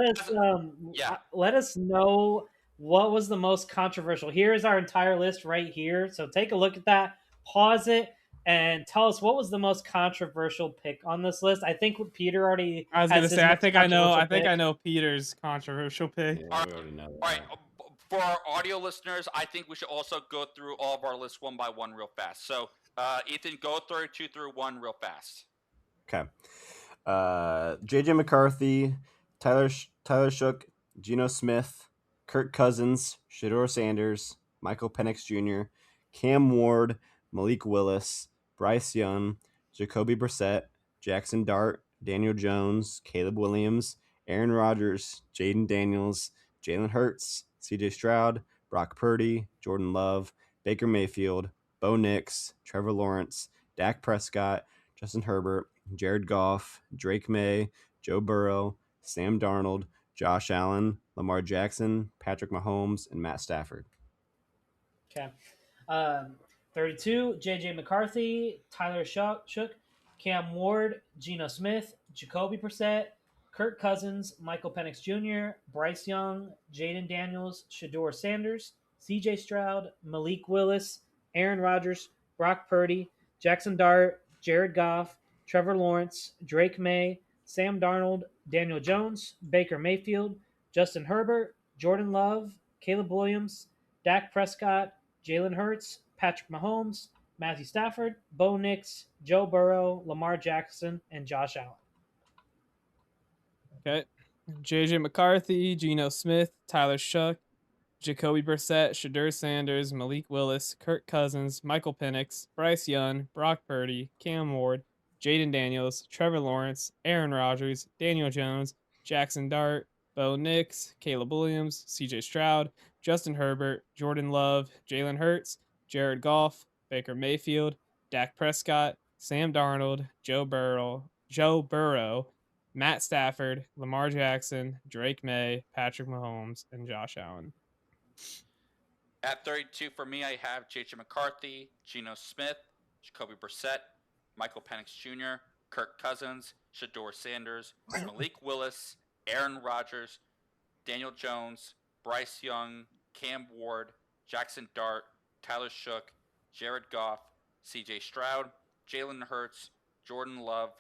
us know what was the most controversial? Here's our entire list right here. So take a look at that, pause it, and tell us what was the most controversial pick on this list. I think Peter already I was has gonna his say, I most think I know. controversial I think pick. I know Peter's controversial pick. Yeah, All we already know right, that. for our audio listeners, I think we should also go through all of our lists one by one real fast. So, Ethan, go through 2 through 1 real fast. Okay. JJ McCarthy, Tyler Shook, Geno Smith, Kirk Cousins, Shador Sanders, Michael Penix Jr., Cam Ward, Malik Willis, Bryce Young, Jacoby Brissett, Jackson Dart, Daniel Jones, Caleb Williams, Aaron Rodgers, Jaden Daniels, Jalen Hurts, CJ Stroud, Brock Purdy, Jordan Love, Baker Mayfield, Bo Nix, Trevor Lawrence, Dak Prescott, Justin Herbert, Jared Goff, Drake May, Joe Burrow, Sam Darnold, Josh Allen, Lamar Jackson, Patrick Mahomes, and Matt Stafford. Okay. Um, 32, J.J. McCarthy, Tyler Shook, Cam Ward, Geno Smith, Jacoby Brissett, Kirk Cousins, Michael Penix Jr., Bryce Young, Jaden Daniels, Shador Sanders, C.J. Stroud, Malik Willis, Aaron Rodgers, Brock Purdy, Jackson Dart, Jared Goff, Trevor Lawrence, Drake May, Sam Darnold, Daniel Jones, Baker Mayfield, Justin Herbert, Jordan Love, Caleb Williams, Dak Prescott, Jalen Hurts, Patrick Mahomes, Matthew Stafford, Bo Nix, Joe Burrow, Lamar Jackson, and Josh Allen. Okay. JJ McCarthy, Geno Smith, Tyler Shook, Jacoby Brissett, Shadur Sanders, Malik Willis, Kirk Cousins, Michael Penix, Bryce Young, Brock Purdy, Cam Ward, Jaden Daniels, Trevor Lawrence, Aaron Rodgers, Daniel Jones, Jackson Dart, Bo Nix, Caleb Williams, CJ Stroud, Justin Herbert, Jordan Love, Jalen Hurts, Jared Goff, Baker Mayfield, Dak Prescott, Sam Darnold, Joe Burrow, Matt Stafford, Lamar Jackson, Drake May, Patrick Mahomes, and Josh Allen. At 32 for me, I have J.J. McCarthy, Geno Smith, Jacoby Brissett, Michael Penix Jr., Kirk Cousins, Shador Sanders, Malik Willis, Aaron Rodgers, Daniel Jones, Bryce Young, Cam Ward, Jackson Dart, Tyler Shook, Jared Goff, C.J. Stroud, Jalen Hurts, Jordan Love,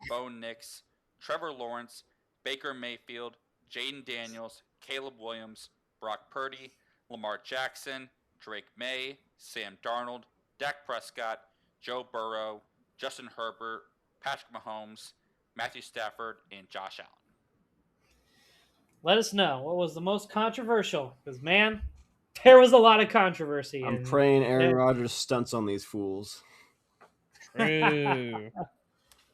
Bo Nix, Trevor Lawrence, Baker Mayfield, Jaden Daniels, Caleb Williams, Brock Purdy, Lamar Jackson, Drake May, Sam Darnold, Dak Prescott, Joe Burrow, Justin Herbert, Patrick Mahomes, Matthew Stafford, and Josh Allen. Let us know what was the most controversial, because man, there was a lot of controversy. I'm and praying Aaron there- Rodgers stunts on these fools. True.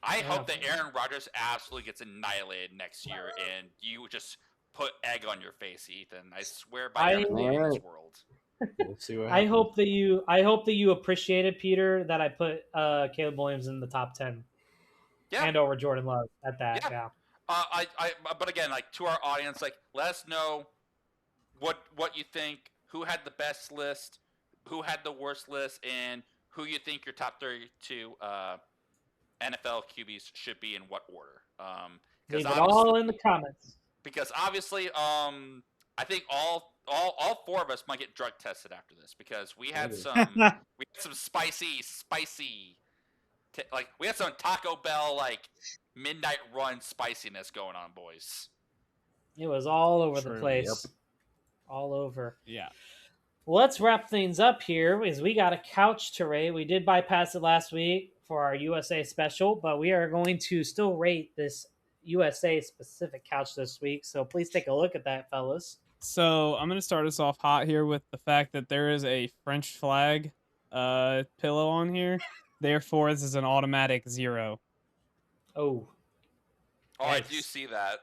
I Yeah. hope that Aaron Rodgers absolutely gets annihilated next year, and you just put egg on your face, Ethan. I swear by everything in this Alright. world. We'll see what I happens. hope that you appreciated, Peter, that I put Caleb Williams in the top 10 Yeah, and over Jordan Love at that. Yeah. Yeah. but again, like to our audience, like let us know what you think. Who had the best list? Who had the worst list? And who you think your top 32 NFL QBs should be in what order? Leave it all in the comments. Because obviously, I think all 4 of us might get drug tested after this because we had some spicy, like we had some Taco Bell like midnight run spiciness going on, boys. It was all over the True. place. Yep. All over. Yeah. Well, let's wrap things up here because we got a couch to rate. We did bypass it last week for our USA special, but we are going to still rate this USA specific couch this week. So please take a look at that, fellas. So I'm gonna start us off hot here with the fact that there is a French flag pillow on here. Therefore, this is an automatic 0. Oh, Oh, I Yikes. do see that.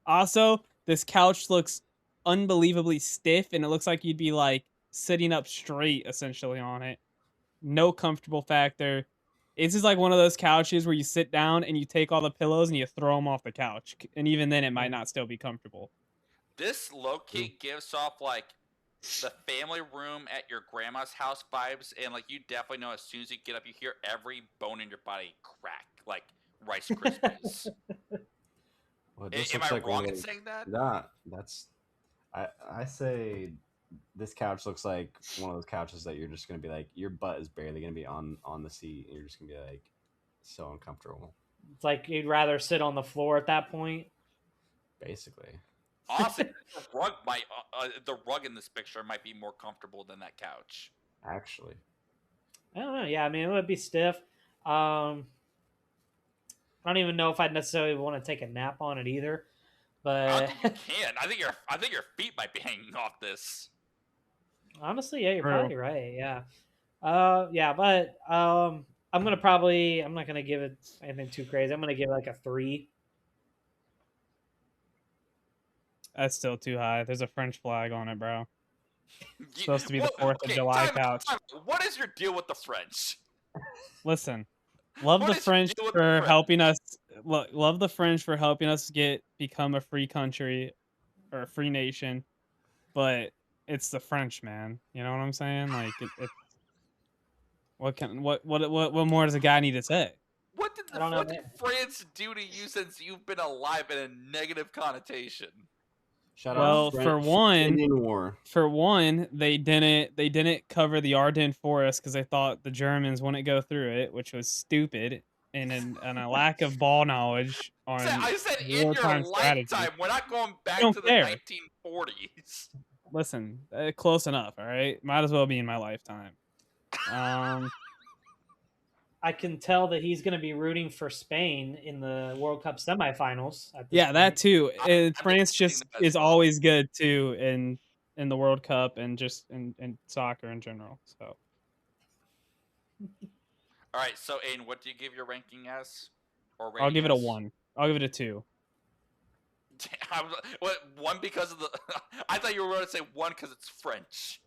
Also, this couch looks unbelievably stiff, and it looks like you'd be like sitting up straight essentially on it. No comfortable factor. This is like one of those couches where you sit down and you take all the pillows and you throw them off the couch, and even then it might not still be comfortable. This low key gives off like the family room at your grandma's house vibes, and like you definitely know as soon as you get up, you hear every bone in your body crack like Rice Krispies. Well, this Am looks I like wrong one in of- saying that? Nah, I say this couch looks like one of those couches that you're just gonna be like, your butt is barely gonna be on the seat, and you're just gonna be like so uncomfortable. It's like you'd rather sit on the floor at that point. Basically, Honestly, the rug in this picture might be more comfortable than that couch. actually, I don't know. Yeah, I mean, it would be stiff. I don't even know if I'd necessarily want to take a nap on it either. I But don't think you can. I think your feet might be hanging off this. honestly, yeah, you're True. probably right. Yeah. Yeah, but I'm not gonna give it anything too crazy. I'm gonna give it like a 3. That's still too high. There's a French flag on it, bro. It's You- supposed to be the what- 4th of July couch. time out. What is your deal with the French? Listen, love What the is your French deal with the for French? helping us. Love the French for helping us become a free country or a free nation, but it's the French, man. You know what I'm saying? Like, what more does a guy need to say? What did I don't know, what did France do to you since you've been alive in a negative connotation? shout Well, out for one, Indian War. they didn't cover the Ardennes forest because they thought the Germans wouldn't go through it, which was stupid, and a lack of ball knowledge on I said in your wartime strategy. lifetime. We're not going back don't to the care. 1940s. Listen, close enough. All right, might as well be in my lifetime. I can tell that he's gonna be rooting for Spain in the World Cup semifinals. At this Yeah, that point. too. I'm France expecting just that as is well. always good too in the World Cup and just in soccer in general. So All right, so Aiden, what do you give your ranking as? Or I'll give it a rating as? 1. I'll give it a 2. What, 1 because of the? I thought you were going to say 1 because it's French.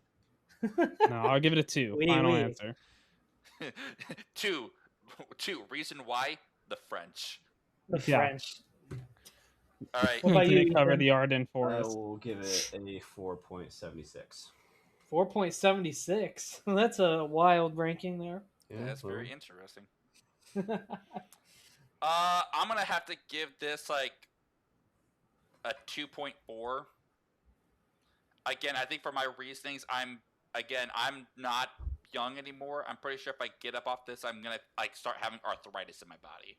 No, I'll give it a 2. Oui, Final oui. answer. 2, reason why the French. The Yeah. French. All right, What about Didn't you, cover Ethan? the Ardennes I forest. will give it a 4.76. 4.76. That's a wild ranking there. Yeah, that's well, very interesting. I'm gonna have to give this like a 2.4. Again, I think for my reasonings, I'm not young anymore. I'm pretty sure if I get up off this, I'm gonna like start having arthritis in my body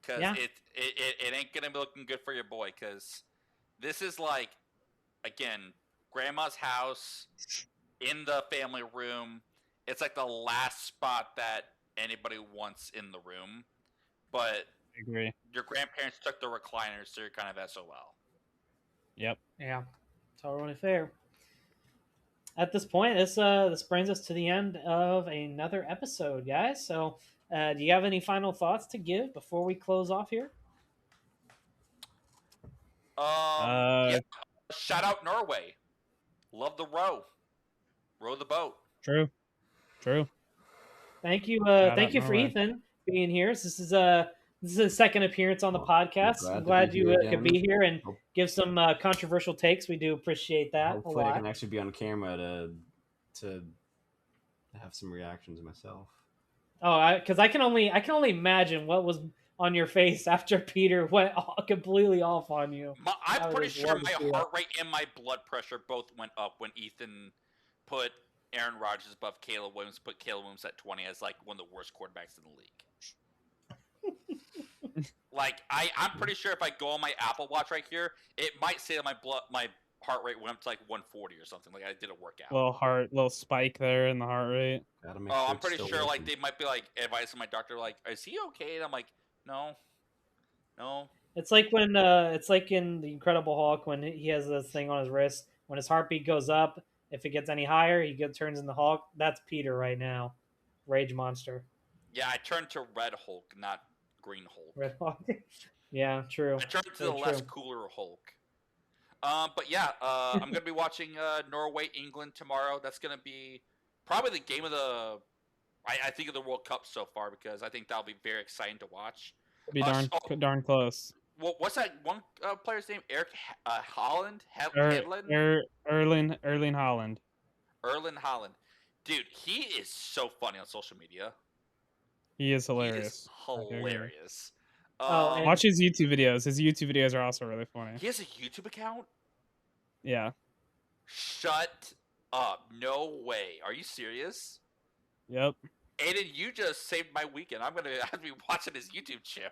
because Yeah. it ain't gonna be looking good for your boy. Because this is like, again, grandma's house in the family room. It's like the last spot that anybody wants in the room, but I agree. your grandparents took the recliners, so you're kind of SOL. Yep. Yeah, totally fair. At this point, this brings us to the end of another episode, guys. So, do you have any final thoughts to give before we close off here? Yeah. Shout out Norway. Love the row the boat. True. Thank you, Shout thank out you for Norway. Ethan being here. This is his second appearance on the podcast. glad I'm to glad be you here could again. be here and Hope- give some controversial takes. We do appreciate that Hopefully, a I lot. can actually be on camera to have some reactions myself. Oh, because I can only imagine what was on your face after Peter went completely off on you. I I'm would pretty just sure love to my see heart rate and my blood pressure both went up when Ethan put Aaron Rodgers above Caleb Williams, put Caleb Williams at 20 as like one of the worst quarterbacks in the league. Like I'm pretty sure if I go on my Apple Watch right here, it might say that my heart rate went up to like 140 or something. Like I did a workout. Little spike there in the heart rate. Gotta make Oh, sure I'm it's pretty still sure like working. they might be like advising my doctor like, is he okay? And I'm like, no. It's like when it's like in the Incredible Hulk when he has this thing on his wrist. When his heartbeat goes up, if it gets any higher, turns into Hulk. That's Peter right now, Rage Monster. Yeah, I turned to Red Hulk, not Green Hulk. Red Hulk. Yeah, true. I turned to Very the less true. cooler Hulk. But yeah, I'm gonna be watching Norway England tomorrow. That's gonna be probably the game of the I think of the World Cup so far because I think that'll be very exciting to watch. Be darn close. What's that one player's name? Eric Holland? Erling Haaland. Erling Holland. Dude, he is so funny on social media. He is He hilarious. is hilarious. Oh, and- Watch his YouTube videos. His YouTube videos are also really funny. He has a YouTube account? Yeah. Shut up. No way. Are you serious? Yep. Aiden, you just saved my weekend. I'm going to have to be watching his YouTube channel.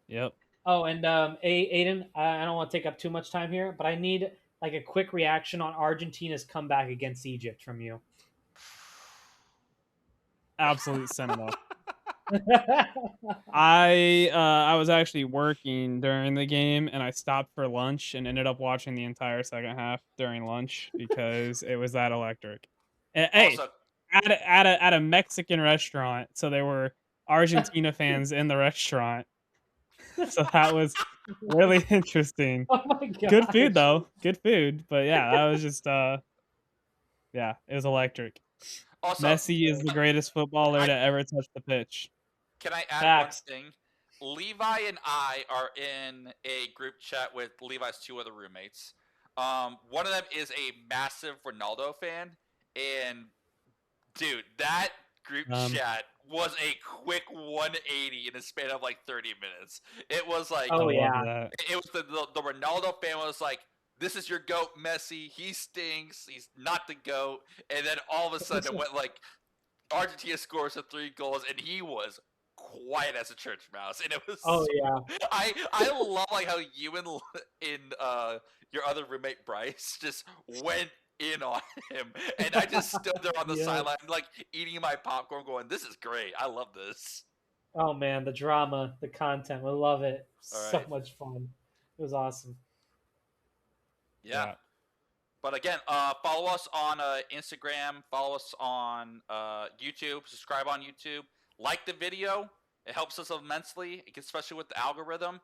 Yep. Oh, and Aiden, I don't want to take up too much time here, but I need like a quick reaction on Argentina's comeback against Egypt from you. Absolute cinema. I was actually working during the game and I stopped for lunch and ended up watching the entire second half during lunch because it was that electric. Hey, Also, at a Mexican restaurant, so there were Argentina fans in the restaurant. So that was really interesting. Oh my god! Good food though. Good food, but yeah, that was just yeah, it was electric. also, Messi is the greatest footballer to ever touch the pitch. can I add Facts. one thing? Levi and I are in a group chat with Levi's two other roommates. One of them is a massive Ronaldo fan, and dude, that group chat was a quick 180 in a span of like 30 minutes. It was like, Oh, I yeah. love that. it was the Ronaldo fan was like, "This is your goat, Messi. He stinks. He's not the goat." And then all of a sudden, it went like Argentina scores the 3 goals, and he was quiet as a church mouse. And it was Oh yeah. I love like how you and your other roommate Bryce just went in on him, and I just stood there on the Yes. sideline like eating my popcorn, going, "This is great. I love this." Oh man, the drama, the content, we love it. All So right. much fun. It was awesome. Yeah. But again, follow us on Instagram, follow us on YouTube, subscribe on YouTube, like the video. It helps us immensely, especially with the algorithm.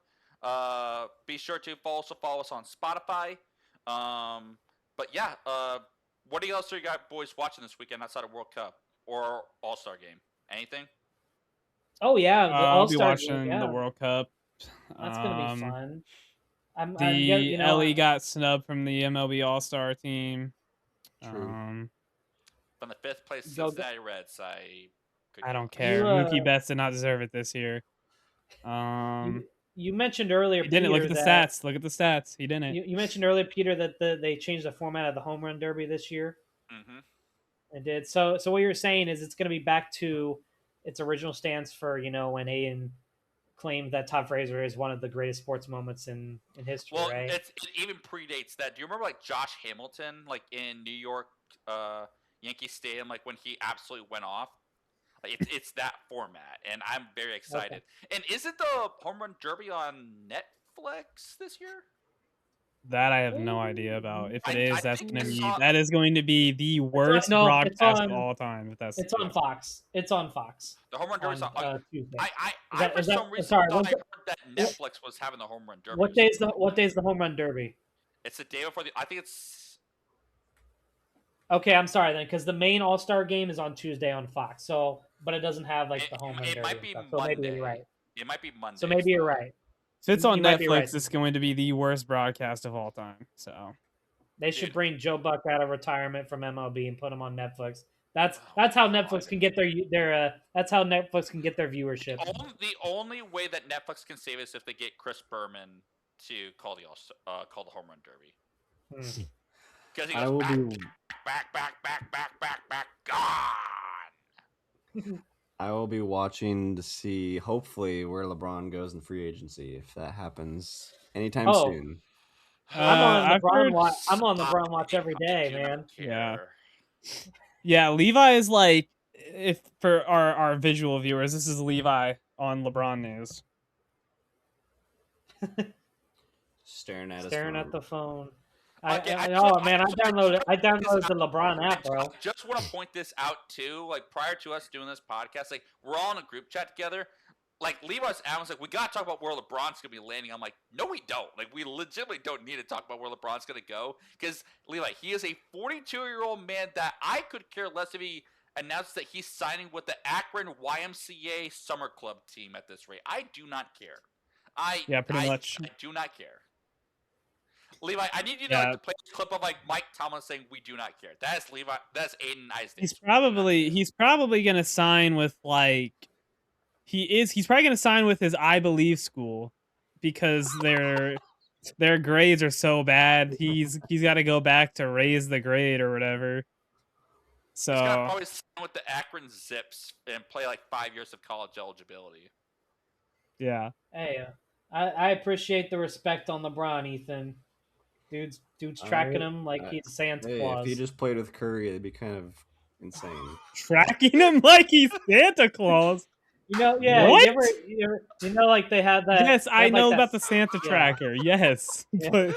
Be sure to follow us on Spotify. But yeah, what else are you guys boys watching this weekend outside of World Cup or All-Star game? Anything? Oh yeah, the I'll be All-Star watching game, yeah. the World Cup. That's gonna be fun. I'm The you know, Ellie got snubbed from the MLB All-Star team. True. From the 5th place Go- Cincinnati Reds, I I don't care. You, Mookie Betts did not deserve it this year. you mentioned earlier, He didn't. Look Peter, at the that stats. Look at the stats. He didn't. you mentioned earlier, Peter, that they changed the format of the home run derby this year. Mm-hmm. It did. So what you're saying is it's going to be back to its original stance for when Aiden claimed that Todd Frazier is one of the greatest sports moments in history, Well, right? it even predates that. Do you remember like Josh Hamilton, like in New York Yankee Stadium, like when he absolutely went off? Like it's that format, and I'm very excited. And isn't the home run derby on Netflix this year? That I have no idea about. If it I is, that's think gonna I be saw- that is going to be the worst no, it's broadcast on- of all time. If that's It's on Fox. It's on Fox. The home run derby's on. Tuesday. I for is that- some reason sorry, thought what's I heard that Netflix was having the home run derby. What day's the home run derby? It's the day before the. I think it's. Okay, I'm sorry then, because the main All Star game is on Tuesday on Fox. So, but it doesn't have like the home run derby. It might be and stuff, so Monday. maybe you're right. It might be Monday. So maybe you're right. if it's on You might be Netflix, right. it's going to be the worst broadcast of all time. So They should Dude. bring Joe Buck out of retirement from MLB and put him on Netflix. That's how Netflix can get their that's how Netflix can get their viewership. The only way that Netflix can save it is if they get Chris Berman to call the home run derby. Hmm. Because he I goes will back, be back, gone. I will be watching to see hopefully where LeBron goes in free agency if that happens anytime Oh. soon. I'm on I've LeBron heard- watch. I'm on LeBron watch every day, I do man. not Yeah. care. yeah, Levi is like if for our visual viewers, this is Levi on LeBron news. Staring at Staring his at the phone. Okay, I downloaded just- the LeBron app, bro. I just want to point this out too. Like prior to us doing this podcast, like we're all in a group chat together. Like Levi's out was like, we gotta talk about where LeBron's gonna be landing. I'm like, no, we don't. Like we legitimately don't need to talk about where LeBron's gonna go because Levi, he is a 42-year-old man that I could care less if he announced that he's signing with the Akron YMCA Summer Club team at this rate. I do not care. Pretty much. I do not care. Levi, I need you to, Yeah. to play a clip of like Mike Tomlin saying we do not care. That's Levi. That's Aiden Eisner. He's probably gonna sign with like He's probably going to sign with his I Believe school because their grades are so bad. He's got to go back to raise the grade or whatever. He's gonna So probably sign with the Akron Zips and play like 5 years of college eligibility. yeah. Hey, I appreciate the respect on LeBron, Ethan. Dude's tracking him like he's Santa Hey, Claus. if he just played with Curry, it'd be kind of insane. Tracking him like he's Santa Claus. You know, yeah. What? You know, like they had that. Yes, they I had, like, know that- about the Santa yeah. tracker. Yes, Yeah. but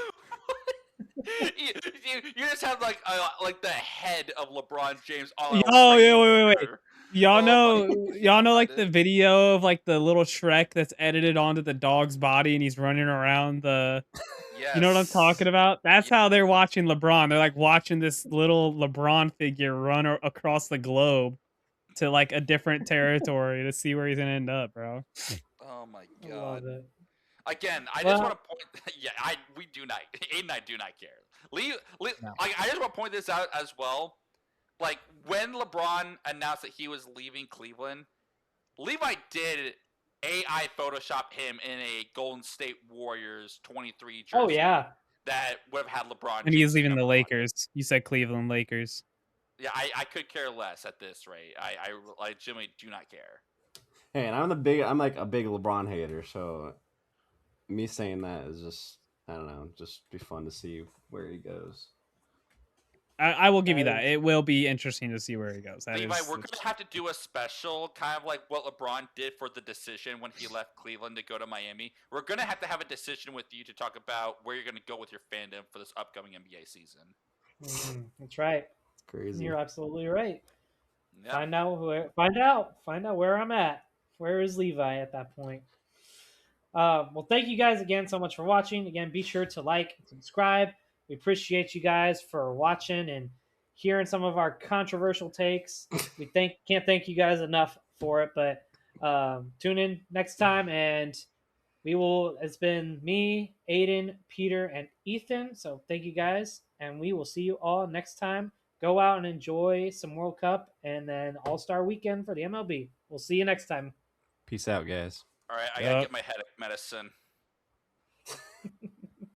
you just have like the head of LeBron James on. oh yeah, wait. Y'all Oh know like the video of like the little Shrek that's edited onto the dog's body and he's running around the. Yes. You know what I'm talking about? That's how they're watching LeBron. They're like watching this little LeBron figure run across the globe to like a different territory to see where he's gonna end up, bro. Oh my I god. love it. Again, I Well- just want to point. Yeah, we do not. Aiden and I do not care. No. I just want to point this out as well. Like when LeBron announced that he was leaving Cleveland, Levi did AI Photoshop him in a Golden State Warriors 23 jersey. Oh yeah. That would have had LeBron. And he's James' leaving the number on it. Lakers. You said Cleveland Lakers. Yeah, I could care less at this rate. I legitimately do not care. Hey, and I'm like a big LeBron hater, so me saying that is just, I don't know, just be fun to see where he goes. I will give you That that. It will be interesting to see where he goes. That Levi, is we're gonna have to do a special, kind of like what LeBron did for the decision when he left Cleveland to go to Miami. We're gonna have a decision with you to talk about where you're gonna go with your fandom for this upcoming NBA season. That's right. It's crazy. You're absolutely right. Yeah. Find out where I'm at. Where is Levi at that point? Well, thank you guys again so much for watching. Again, be sure to like and subscribe. We appreciate you guys for watching and hearing some of our controversial takes. We can't thank you guys enough for it, but tune in next time, and we will. It's been me, Aiden, Peter, and Ethan. So thank you guys, and we will see you all next time. Go out and enjoy some World Cup and then All-Star Weekend for the MLB. We'll see you next time. Peace out, guys. All right, I gotta get my headache medicine.